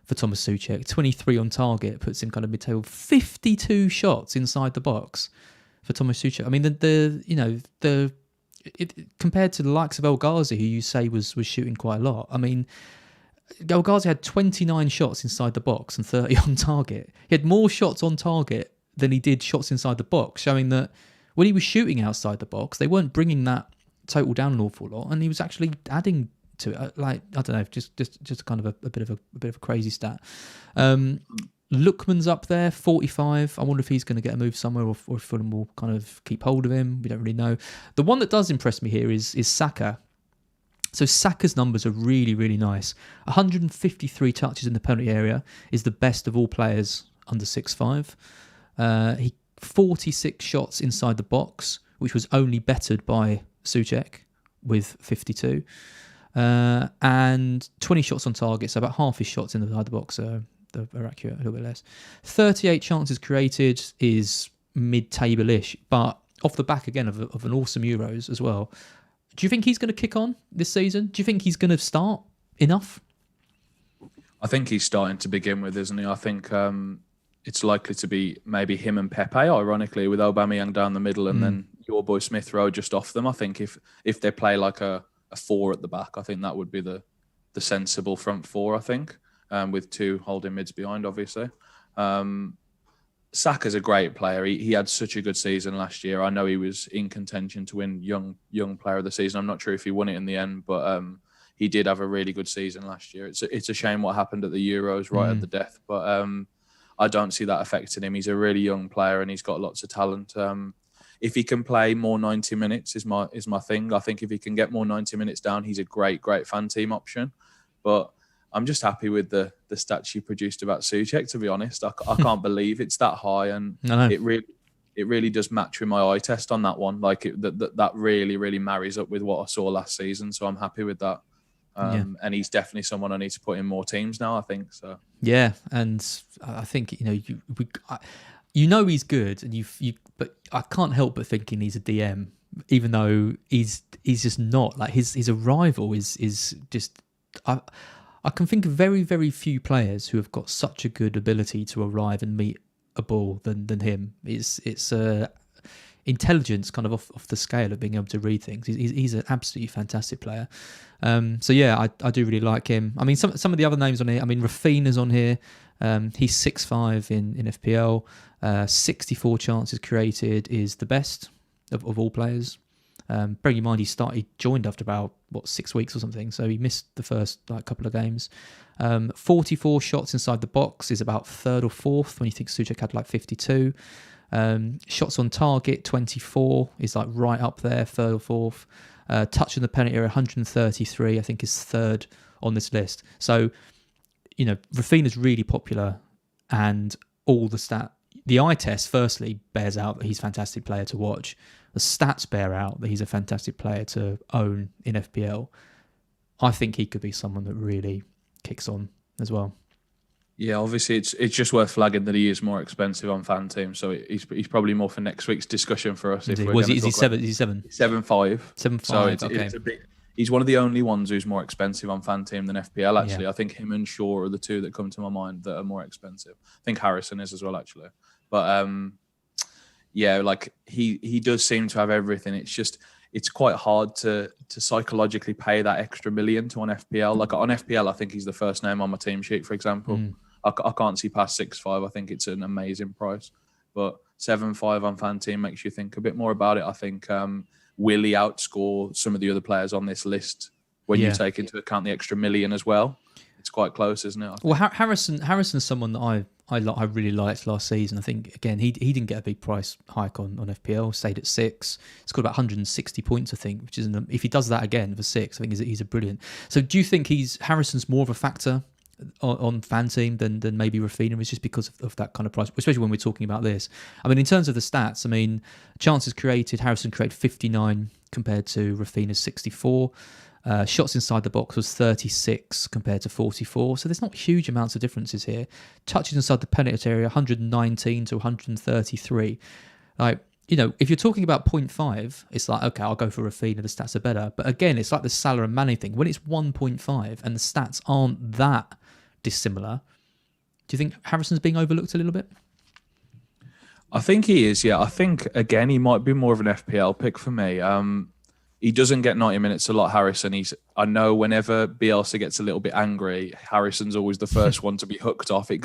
for Thomas Souček, 23 on target, puts him kind of mid-table. 52 shots inside the box for Thomas Souček. I mean, compared to the likes of El Ghazi, who you say was shooting quite a lot. I mean, El Ghazi had 29 shots inside the box and 30 on target. He had more shots on target than he did shots inside the box, showing that when he was shooting outside the box, they weren't bringing that total down an awful lot, and he was actually adding to it. Like, I don't know, just kind of a bit of a crazy stat. Lookman's up there, 45. I wonder if he's going to get a move somewhere, or if Fulham will kind of keep hold of him. We don't really know. The one that does impress me here is Saka. So Saka's numbers are really, really nice. 153 touches in the penalty area is the best of all players under 6'5". He 46 shots inside the box, which was only bettered by Souček with 52. And 20 shots on target, so about half his shots inside the box are accurate, a little bit less. 38 chances created is mid-table-ish, but off the back again of an awesome Euros as well. Do you think he's going to kick on this season? Do you think he's going to start enough? I think he's starting to begin with, isn't he? I think it's likely to be maybe him and Pepe, ironically, with Aubameyang down the middle and then your boy Smith Rowe just off them. I think if they play like a 4 at the back, I think that would be the sensible front 4, I think, with 2 holding mids behind, obviously. Saka's a great player. He had such a good season last year. I know he was in contention to win young player of the season. I'm not sure if he won it in the end, but he did have a really good season last year. It's a shame what happened at the Euros right at the death, but I don't see that affecting him. He's a really young player and he's got lots of talent. If he can play more 90 minutes is my thing. I think if he can get more 90 minutes down, he's a great FanTeam option. But I'm just happy with the stats you produced about Souček, to be honest. I can't believe it's that high, and it really does match with my eye test on that one. Like that really marries up with what I saw last season. So I'm happy with that. And he's definitely someone I need to put in more teams now, I think. So yeah, and I think he's good, and but I can't help but thinking he's a DM, even though he's just not. Like his arrival is just. I can think of very, very few players who have got such a good ability to arrive and meet a ball than him. It's intelligence kind of off the scale of being able to read things. He's an absolutely fantastic player. So yeah, I do really like him. I mean, some of the other names on here. I mean, Rafinha's on here. He's 6'5" in FPL. 64 chances created is the best of all players. Bearing in mind he joined after about 6 weeks or something, so he missed the first couple of games. 44 shots inside the box is about 3rd or 4th when you think Souček had 52. Shots on target 24 is right up there, 3rd or 4th. Touch in the penalty area 133 I think is 3rd on this list. So Rafinha's really popular, and all the the eye test, firstly, bears out that he's a fantastic player to watch. The stats bear out that he's a fantastic player to own in FPL. I think he could be someone that really kicks on as well. Yeah, obviously it's just worth flagging that he is more expensive on FanTeam, so he's probably more for next week's discussion for us. Is he 7? Is he 7? 7.5. 7.5. So okay. it's a bit. He's one of the only ones who's more expensive on FanTeam than FPL. Actually, Yeah. I think him and Shaw are the two that come to my mind that are more expensive. I think Harrison is as well, actually. But yeah, like he does seem to have everything. It's quite hard to psychologically pay that extra million to on FPL. Like on FPL, I think he's the first name on my team sheet, for example. I can't see past 6.5. I think it's an amazing price. But 7.5 on FanTeam makes you think a bit more about it. I think will he outscore some of the other players on this list when you take into account the extra million as well? It's quite close, isn't it? Well, Harrison's someone that I really liked last season. I think, again, he didn't get a big price hike on FPL, stayed at 6. He's got about 160 points, I think, which is if he does that again for 6, I think he's a brilliant. So do you think Harrison's more of a factor on FanTeam than maybe Rafinha is, just because of that kind of price, especially when we're talking about this? I mean, in terms of the stats, I mean, chances created, Harrison created 59 compared to Rafinha's 64. Shots inside the box was 36 compared to 44. So there's not huge amounts of differences here. Touches inside the penalty area, 119 to 133. Like, you know, if you're talking about 0.5, it's like, okay, I'll go for Rafinha, the stats are better. But again, it's like the Salah and Mane thing. When it's 1.5 and the stats aren't that dissimilar, do you think Harrison's being overlooked a little bit? I think he is, yeah. I think, again, he might be more of an FPL pick for me. He doesn't get 90 minutes a lot, Harrison. I know whenever Bielsa gets a little bit angry, Harrison's always the first one to be hooked off. He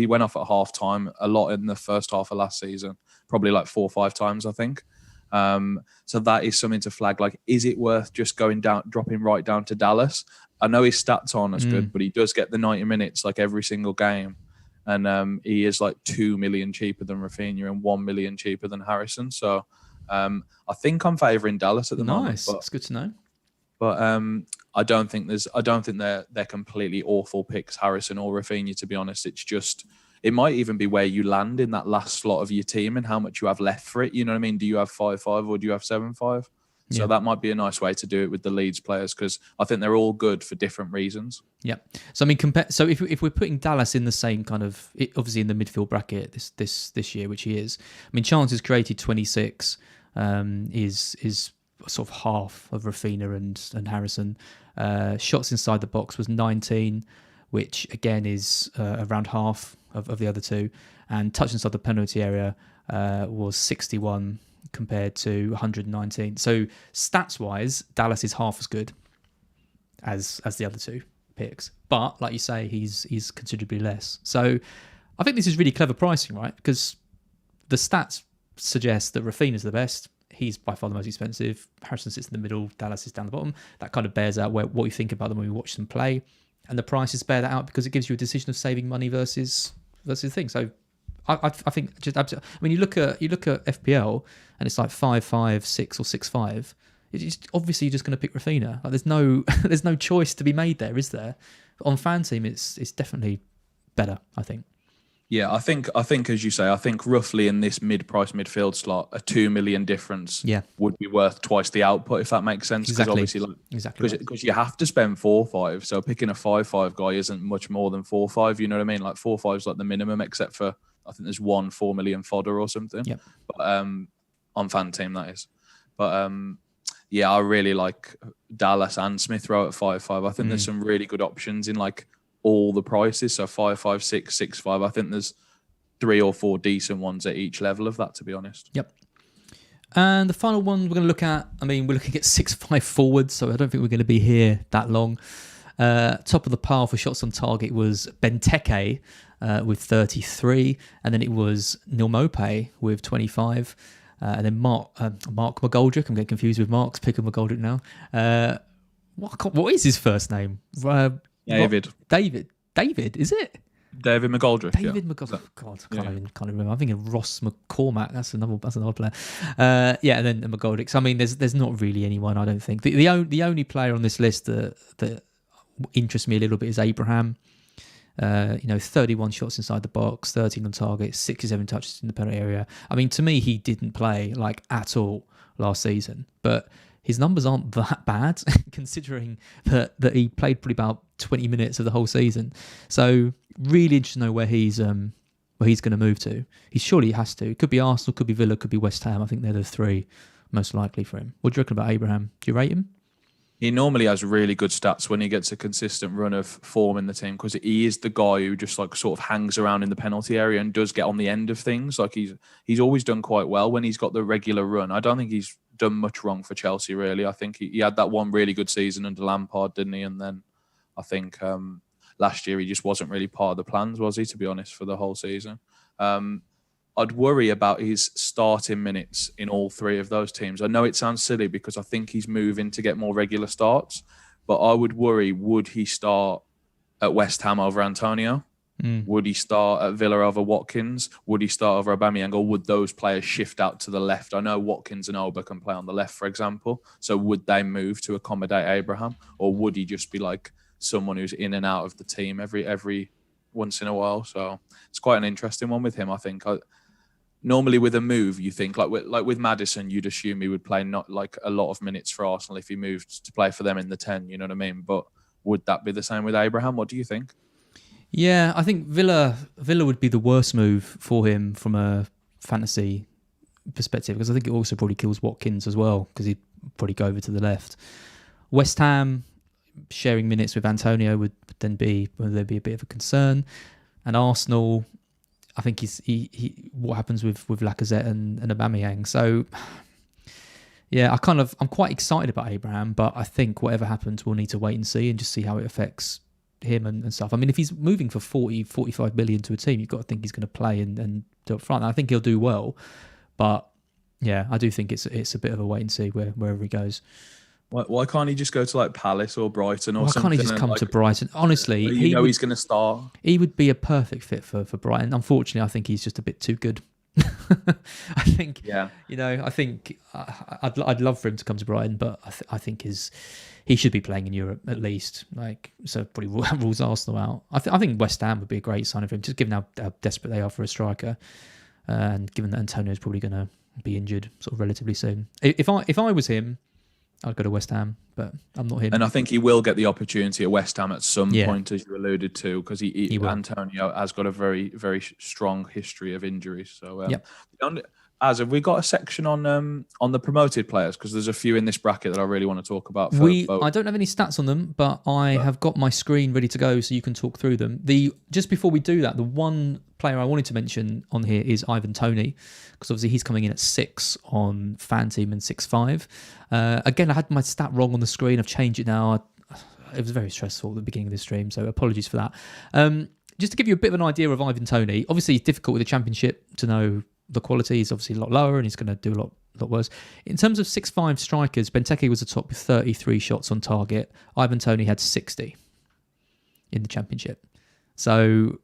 went off at half time a lot in the first half of last season, probably like 4 or 5 times, I think. So that is something to flag. Like, is it worth just dropping right down to Dallas? I know his stats aren't as good, but he does get the 90 minutes like every single game. And he is like 2 million cheaper than Rafinha and 1 million cheaper than Harrison. So I think I'm favouring Dallas at the moment. Nice, that's good to know. But I don't think they're completely awful picks, Harrison or Rafinha. To be honest, it might even be where you land in that last slot of your team and how much you have left for it. You know what I mean? Do you have 5.5 or do you have 7.5? So that might be a nice way to do it with the Leeds players, because I think they're all good for different reasons. Yeah. So I mean, so if we're putting Dallas in the same kind of, obviously in the midfield bracket this year, which he is. I mean, chances created 26 is sort of half of Rafinha and Harrison. Shots inside the box was 19, which again is around half of the other two, and touch inside the penalty area was 61 compared to 119. So stats wise, Dallas is half as good as the other two picks, but like you say, he's considerably less. So I think this is really clever pricing, right? Because the stats suggest that Rafinha's the best. He's by far the most expensive. Harrison sits in the middle. Dallas is down the bottom. That kind of bears out what you think about them when we watch them play, and the prices bear that out because it gives you a decision of saving money versus the thing. So I think just absolutely. I mean, you look at FPL and it's like 5.5, 6 or 6.5. It's obviously you're just going to pick Rafinha. Like there's no choice to be made there, is there? On FanTeam, it's definitely better, I think. Yeah, I think as you say, I think roughly in this mid-price midfield slot, a 2 million difference would be worth twice the output, if that makes sense. Exactly. Because you have to spend 4.5. So picking a 5.5 guy isn't much more than 4.5. You know what I mean? Like 4.5 is like the minimum, except for I think there's 4 million fodder or something. Yep. But on FanTeam that is. But yeah, I really like Dallas and Smith Rowe at 5.5. I think there's some really good options in like all the prices. So 5.5, 6, 6.5. I think there's 3 or 4 decent ones at each level of that, to be honest. Yep. And the final one we're going to look at, I mean, we're looking at 6.5 forwards, so I don't think we're going to be here that long. Top of the pile for shots on target was Benteke with 33, and then it was Neil Maupay with 25, and then Mark McGoldrick. I'm getting confused with Mark's pick of McGoldrick now. What is his first name? David, is it? David McGoldrick. David McGoldrick. God, I can't remember. I'm thinking Ross McCormack. That's another player. Yeah, and then McGoldrick. So I mean, there's not really anyone. I don't think the only player on this list that interests me a little bit is Abraham. 31 shots inside the box, 13 on target, 67 touches in the penalty area. I mean, to me, he didn't play like at all last season, but his numbers aren't that bad considering that he played probably about 20 minutes of the whole season. So really interested to know where he's going to move to. He has to. It could be Arsenal, could be Villa, could be West Ham. I think they're the three most likely for him. What do you reckon about Abraham? Do you rate him? He normally has really good stats when he gets a consistent run of form in the team, because he is the guy who just like sort of hangs around in the penalty area and does get on the end of things. Like he's always done quite well when he's got the regular run. I don't think he's done much wrong for Chelsea, really. I think he had that one really good season under Lampard, didn't he? And then I think last year he just wasn't really part of the plans, was he, to be honest, for the whole season. I'd worry about his starting minutes in all three of those teams. I know it sounds silly because I think he's moving to get more regular starts, but I would worry, would he start at West Ham over Antonio? Would he start at Villa over Watkins? Would he start over Aubameyang? Or would those players shift out to the left? I know Watkins and Oba can play on the left, for example. So would they move to accommodate Abraham? Or would he just be like someone who's in and out of the team every once in a while? So it's quite an interesting one with him, I think. Normally with a move, you think like with Maddison, you'd assume he would play not like a lot of minutes for Arsenal if he moved to play for them in the 10, you know what I mean? But would that be the same with Abraham? What do you think? Yeah, I think Villa would be the worst move for him from a fantasy perspective, because I think it also probably kills Watkins as well, because he'd probably go over to the left. West Ham sharing minutes with Antonio would then be a bit of a concern, and Arsenal, I think he what happens with Lacazette and Aubameyang. So yeah, I'm quite excited about Abraham, but I think whatever happens, we'll need to wait and see and just see how it affects him and stuff. I mean, if he's moving for 45 million to a team, you've got to think he's going to play and do up front. And I think he'll do well, but yeah, I do think it's a bit of a wait and see wherever he goes. Why can't he just go to like Palace or Brighton or something? Why can't he just come to Brighton? Honestly, he's going to start. He would be a perfect fit for Brighton. Unfortunately, I think he's just a bit too good. I think, yeah. I think I'd love for him to come to Brighton, but I think he should be playing in Europe at least. Like, so probably rules Arsenal out. I think West Ham would be a great sign for him, just given how desperate they are for a striker, and given that Antonio's probably going to be injured sort of relatively soon. If I was him, I'd go to West Ham, but I'm not him. And I think he will get the opportunity at West Ham at some point, as you alluded to, because Antonio has got a very, very strong history of injuries. So, have we got a section on the promoted players? Because there's a few in this bracket that I really want to talk about. I don't have any stats on them, but I have got my screen ready to go, so you can talk through them. Just before we do that, the one player I wanted to mention on here is Ivan Toney, because obviously he's coming in at 6 on FanTeam and 6.5. Again, I had my stat wrong on the screen. I've changed it now. It was very stressful at the beginning of the stream, so apologies for that. Just to give you a bit of an idea of Ivan Toney, obviously it's difficult with the Championship to know the quality. Is obviously a lot lower, and he's going to do a lot worse. In terms of 6.5 strikers, Benteke was the top with 33 shots on target. Ivan Toney had 60 in the Championship. So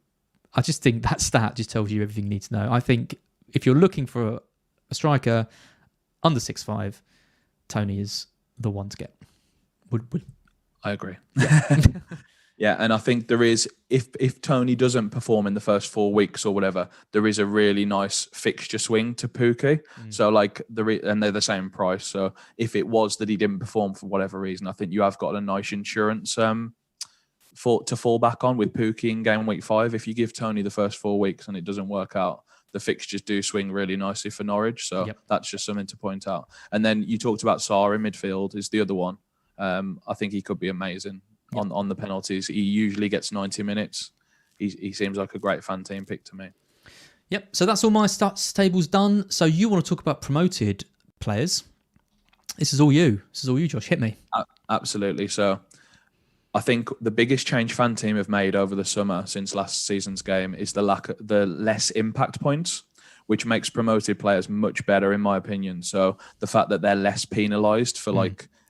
I just think that stat just tells you everything you need to know. I think if you're looking for a striker under 6.5, Toney is the one to get. I agree. Yeah. Yeah, and I think there is, if Toney doesn't perform in the first 4 weeks or whatever, there is a really nice fixture swing to Pukki. So like and they're the same price. So if it was that he didn't perform for whatever reason, I think you have got a nice insurance to fall back on with Pukki in game week 5. If you give Toney the first 4 weeks and it doesn't work out, the fixtures do swing really nicely for Norwich. So that's just something to point out. And then you talked about Sarr in midfield is the other one. I think he could be amazing. On the penalties. He usually gets 90 minutes. He seems like a great FanTeam pick to me. Yep. So that's all my stats tables done. So you want to talk about promoted players? This is all you, Josh. Hit me. Absolutely. So I think the biggest change FanTeam have made over the summer since last season's game is the less impact points, which makes promoted players much better in my opinion. So the fact that they're less penalised for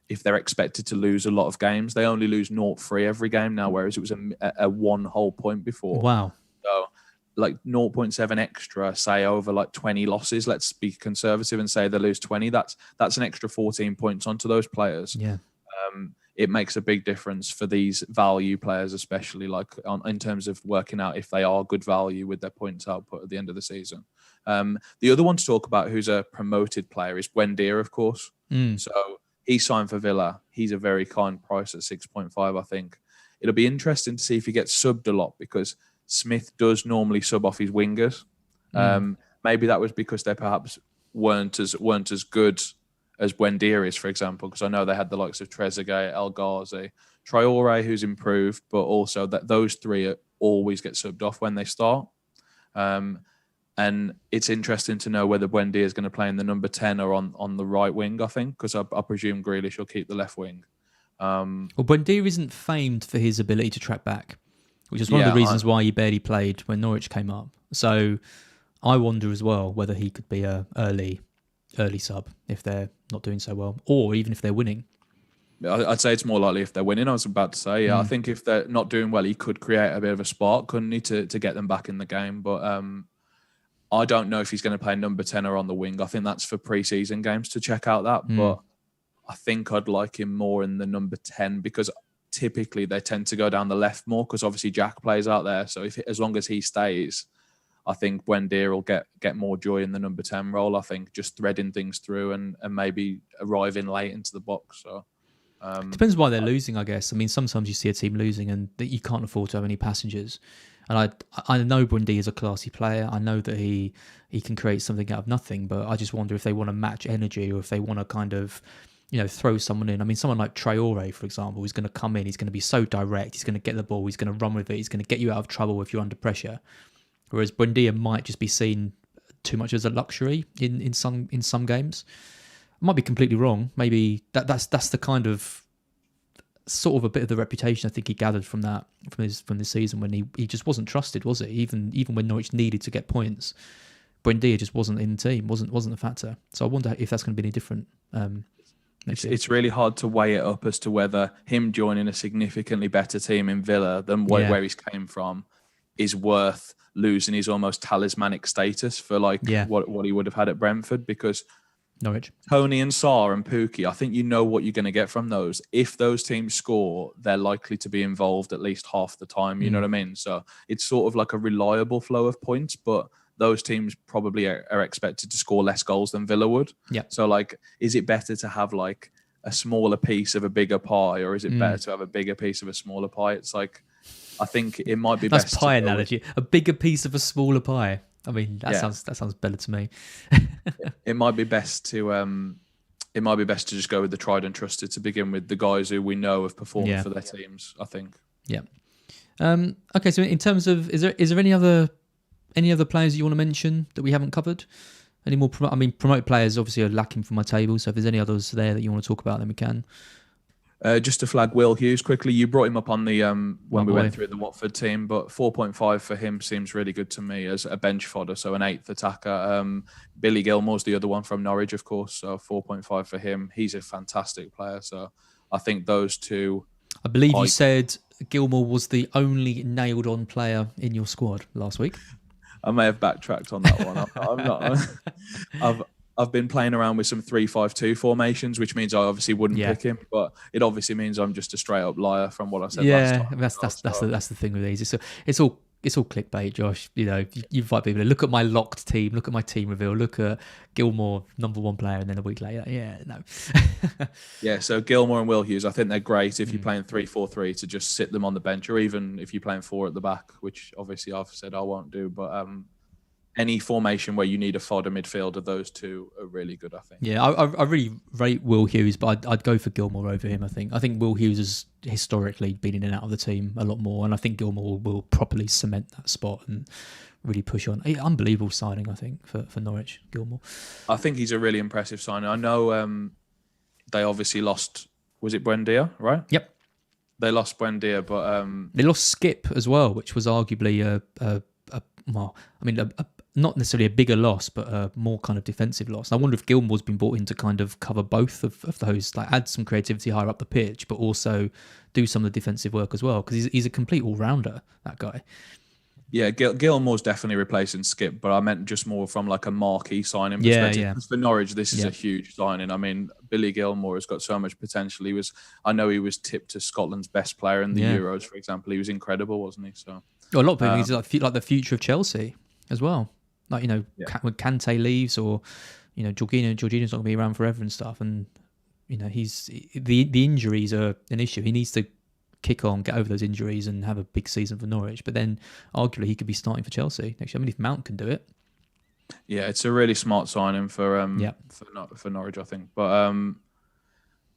if they're expected to lose a lot of games, they only lose 0.3 every game now, whereas it was a 1 whole point before. Wow. So like 0.7 extra, say over like 20 losses, let's be conservative and say they lose 20. That's an extra 14 points onto those players. Yeah. it makes a big difference for these value players, especially like in terms of working out if they are good value with their points output at the end of the season. The other one to talk about who's a promoted player is Buendia, of course. So he signed for Villa. He's a very kind price at 6.5, I think. It'll be interesting to see if he gets subbed a lot because Smith does normally sub off his wingers. Maybe that was because they perhaps weren't as good as Buendia is, for example, because I know they had the likes of Trezeguet, El Ghazi, Traore, who's improved, but also that those three always get subbed off when they start. And it's interesting to know whether Buendia is going to play in the number 10 or on the right wing, I think, because I presume Grealish will keep the left wing. Well, Buendia isn't famed for his ability to track back, which is one of the reasons why he barely played when Norwich came up. So I wonder as well whether he could be a early sub if they're not doing so well, or even if they're winning. I'd say it's more likely if they're winning. I was about to say, I think if they're not doing well, he could create a bit of a spark, couldn't he, to get them back in the game. But I don't know if he's going to play number 10 or on the wing. I think that's for pre-season games to check out that. But I think I'd like him more in the number 10 because typically they tend to go down the left more because obviously Jack plays out there. So as long as he stays, I think Buendia will get more joy in the number 10 role, I think, just threading things through and maybe arriving late into the box. So depends why they're losing, I guess. I mean, sometimes you see a team losing and that you can't afford to have any passengers. And I know Buendia is a classy player. I know that he can create something out of nothing, but I just wonder if they want to match energy or if they want to kind of, throw someone in. I mean, someone like Traore, for example, who's going to come in, he's going to be so direct, he's going to get the ball, he's going to run with it, he's going to get you out of trouble if you're under pressure. Whereas Buendia might just be seen too much as a luxury in some games. I might be completely wrong. Maybe that's the kind of sort of a bit of the reputation I think he gathered from this season when he just wasn't trusted, was it? Even when Norwich needed to get points, Buendia just wasn't in the team, wasn't a factor. So I wonder if that's going to be any different. It's really hard to weigh it up as to whether him joining a significantly better team in Villa than where he's came from is worth losing his almost talismanic status for what he would have had at Brentford, because Norwich, Tony and Sarr and Pookie, I think you know what you're going to get from those. If those teams score, they're likely to be involved at least half the time. You know what I mean? So it's sort of like a reliable flow of points, but those teams probably are expected to score less goals than Villa would. Yeah. So is it better to have a smaller piece of a bigger pie, or is it better to have a bigger piece of a smaller pie? It's I think it might be that's best. Pie analogy. A bigger piece of a smaller pie. I mean, that sounds better to me. It might be best to just go with the tried and trusted to begin with, the guys who we know have performed for their teams, I think. Yeah. Okay. So in terms of, is there any other players you want to mention that we haven't covered? Any more? Promoted players obviously are lacking from my table. So if there's any others there that you want to talk about, then we can. Just to flag Will Hughes quickly, you brought him up on the when we went through the Watford team, but 4.5 for him seems really good to me as a bench fodder, so an 8th attacker. Billy Gilmore's the other one from Norwich, of course, so 4.5 for him. He's a fantastic player, so I think those two. I believe you said Gilmore was the only nailed-on player in your squad last week. I may have backtracked on that one. I'm not. I've been playing around with some 3-5-2 formations, which means I obviously wouldn't pick him, but it obviously means I'm just a straight up liar from what I said last time. That's the thing with these. It's all clickbait, Josh. You invite people to look at my locked team, look at my team reveal, look at Gilmore, number 1 player, and then a week later, no. So Gilmore and Will Hughes, I think they're great if you're playing 3-4-3 to just sit them on the bench, or even if you're playing 4 at the back, which obviously I've said I won't do, but any formation where you need a fodder midfielder, those two are really good, I think. Yeah, I really rate Will Hughes, but I'd go for Gilmore over him, I think. I think Will Hughes has historically been in and out of the team a lot more, and I think Gilmore will properly cement that spot and really push on. Unbelievable signing, I think, for Norwich, Gilmore. I think he's a really impressive signing. I know they obviously lost, was it Buendia, right? Yep. They lost Buendia, but... they lost Skip as well, which was arguably not necessarily a bigger loss, but a more kind of defensive loss. I wonder if Gilmore's been brought in to kind of cover both of those, add some creativity higher up the pitch, but also do some of the defensive work as well, because he's a complete all-rounder, that guy. Yeah, Gilmore's definitely replacing Skip, but I meant just more from like a marquee signing Yeah, perspective. yeah. Because for Norwich, this is Yeah. a huge signing. I mean, Billy Gilmore has got so much potential. I know he was tipped as Scotland's best player in the Yeah. Euros, for example. He was incredible, wasn't he? So Well, a lot of people think he's like the future of Chelsea as well. Like, you know, yeah, when Kante leaves, or, you know, Jorginho's not going to be around forever and stuff. And, you know, the injuries are an issue. He needs to kick on, get over those injuries, and have a big season for Norwich. But then, arguably, he could be starting for Chelsea next year. I mean, if Mount can do it. yeah, it's a really smart signing for Norwich, I think. But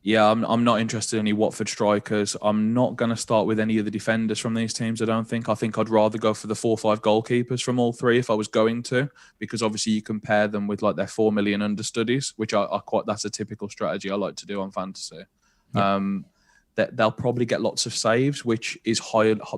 yeah, I'm not interested in any Watford strikers. I'm not going to start with any of the defenders from these teams, I don't think. I think I'd rather go for the 4-5 goalkeepers from all three if I was going to, because obviously you compare them with like their 4 million understudies, which that's a typical strategy I like to do on fantasy. Yeah. That they'll probably get lots of saves, which is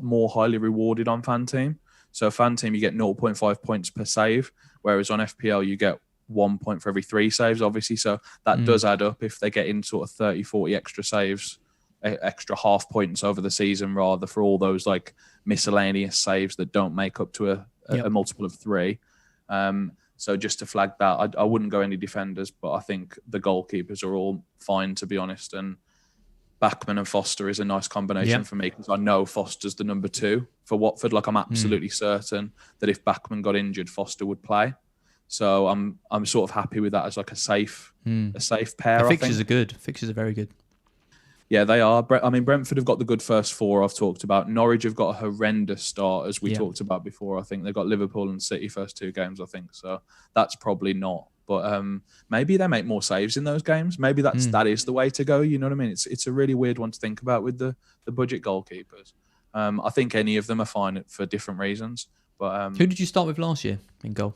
more highly rewarded on FanTeam. So FanTeam, you get 0.5 points per save, whereas on FPL, you get 1 point for every 3 saves, obviously. So that does add up if they get in sort of 30, 40 extra saves, extra half points over the season, rather, for all those like miscellaneous saves that don't make up to a multiple of 3. So just to flag that, I wouldn't go any defenders, but I think the goalkeepers are all fine, to be honest. And Bachmann and Foster is a nice combination for me, because I know Foster's the number 2 for Watford. Like, I'm absolutely certain that if Bachmann got injured, Foster would play. So I'm sort of happy with that as like a safe pair. The fixtures are good. Fixtures are very good. Yeah, they are. I mean, Brentford have got the good first 4 I've talked about. Norwich have got a horrendous start, as we talked about before. I think they've got Liverpool and City first 2 games, I think. So that's probably not. But maybe they make more saves in those games. Maybe that is the way to go. You know what I mean? It's a really weird one to think about with the budget goalkeepers. I think any of them are fine for different reasons. But who did you start with last year in goal?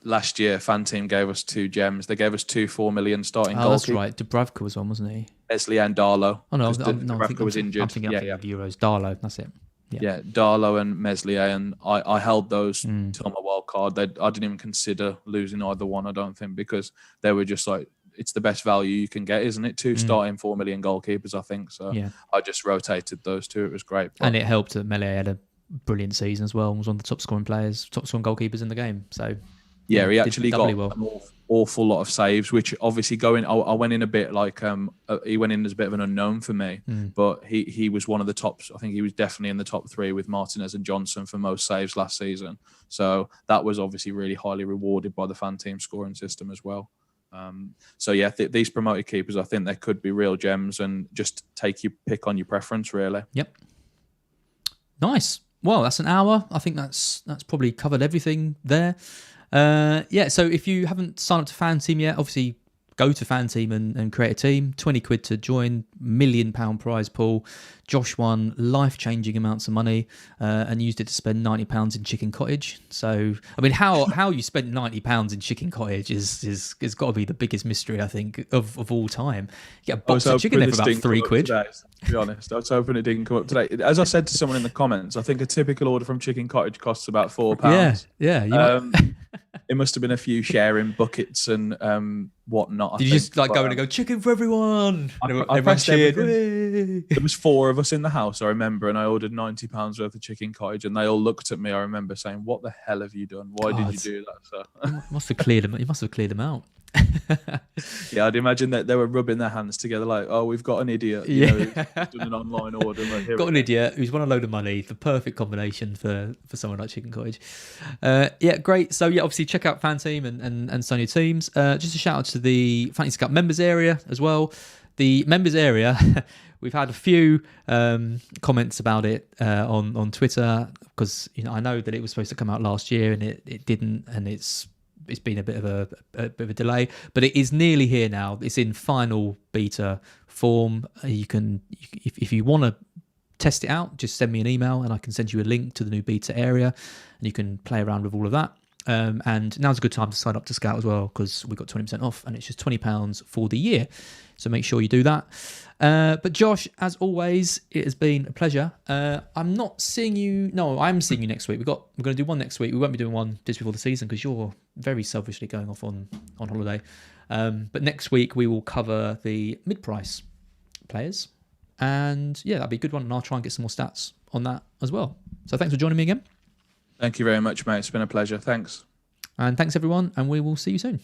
Last year, FanTeam gave us 2 gems. They gave us 2 4 million starting goalkeepers. That's right. Dubravka was on, wasn't he? Leslie and Darlow. Oh, no. Dubravka was injured. I'm thinking of Euros. Darlow, that's it. Yeah, Darlow and Meslier, and I held those till my wild card. I didn't even consider losing either one, I don't think, because they were just like, it's the best value you can get, isn't it? 2 starting 4 million goalkeepers, I think. So I just rotated those 2. It was great. And it helped that Meslier had a brilliant season as well, and was one of the top scoring goalkeepers in the game. So yeah, he actually got well. an awful lot of saves, which obviously I went in a bit like he went in as a bit of an unknown for me, but he was one of the tops. I think he was definitely in the top 3 with Martinez and Johnson for most saves last season. So that was obviously really highly rewarded by the FanTeam scoring system as well. So yeah, these promoted keepers, I think they could be real gems, and just take your pick on your preference, really. Yep. Nice. Well, that's an hour. I think that's probably covered everything there. So if you haven't signed up to FanTeam yet, obviously go to FanTeam and create a team. 20 quid to join, £1 million prize pool. Josh won life-changing amounts of money and used it to spend £90 in Chicken Cottage. So, I mean, how you spent £90 in Chicken Cottage is got to be the biggest mystery, I think, of all time. You get a box of chicken there for about £3 quid. Today, to be honest, I was hoping it didn't come up today. As I said to someone in the comments, I think a typical order from Chicken Cottage costs about £4. Yeah. It must have been a few sharing buckets and whatnot. Did you just go in and go, chicken for everyone? I pressed everything. There was 4 of us in the house, I remember, and I ordered £90 worth of Chicken Cottage, and they all looked at me, I remember, saying, "What the hell have you done? Why did you do that?" So you must have cleared them out. Yeah, I'd imagine that they were rubbing their hands together like, "Oh, we've got an idiot who's done an online order. Like, got an idiot who's won a load of money. The perfect combination for someone like Chicken Cottage." Great. So obviously check out FanTeam and sign your teams. Just a shout out to the Fantasy Cup members area as well. The members area, we've had a few comments about it on Twitter, because I know that it was supposed to come out last year and it didn't, and it's been a bit of a delay, but it is nearly here now. It's in final beta form. You can, if you want to test it out, just send me an email and I can send you a link to the new beta area, and you can play around with all of that. And now's a good time to sign up to Scout as well, because we've got 20% off and it's just £20 for the year. So make sure you do that. But Josh, as always, it has been a pleasure. I'm not seeing you. No, I'm seeing you next week. We're going to do one next week. We won't be doing one just before the season because you're very selfishly going off on holiday. But next week we will cover the mid-price players. And yeah, that'll be a good one. And I'll try and get some more stats on that as well. So thanks for joining me again. Thank you very much, mate. It's been a pleasure. Thanks. And thanks everyone, and we will see you soon.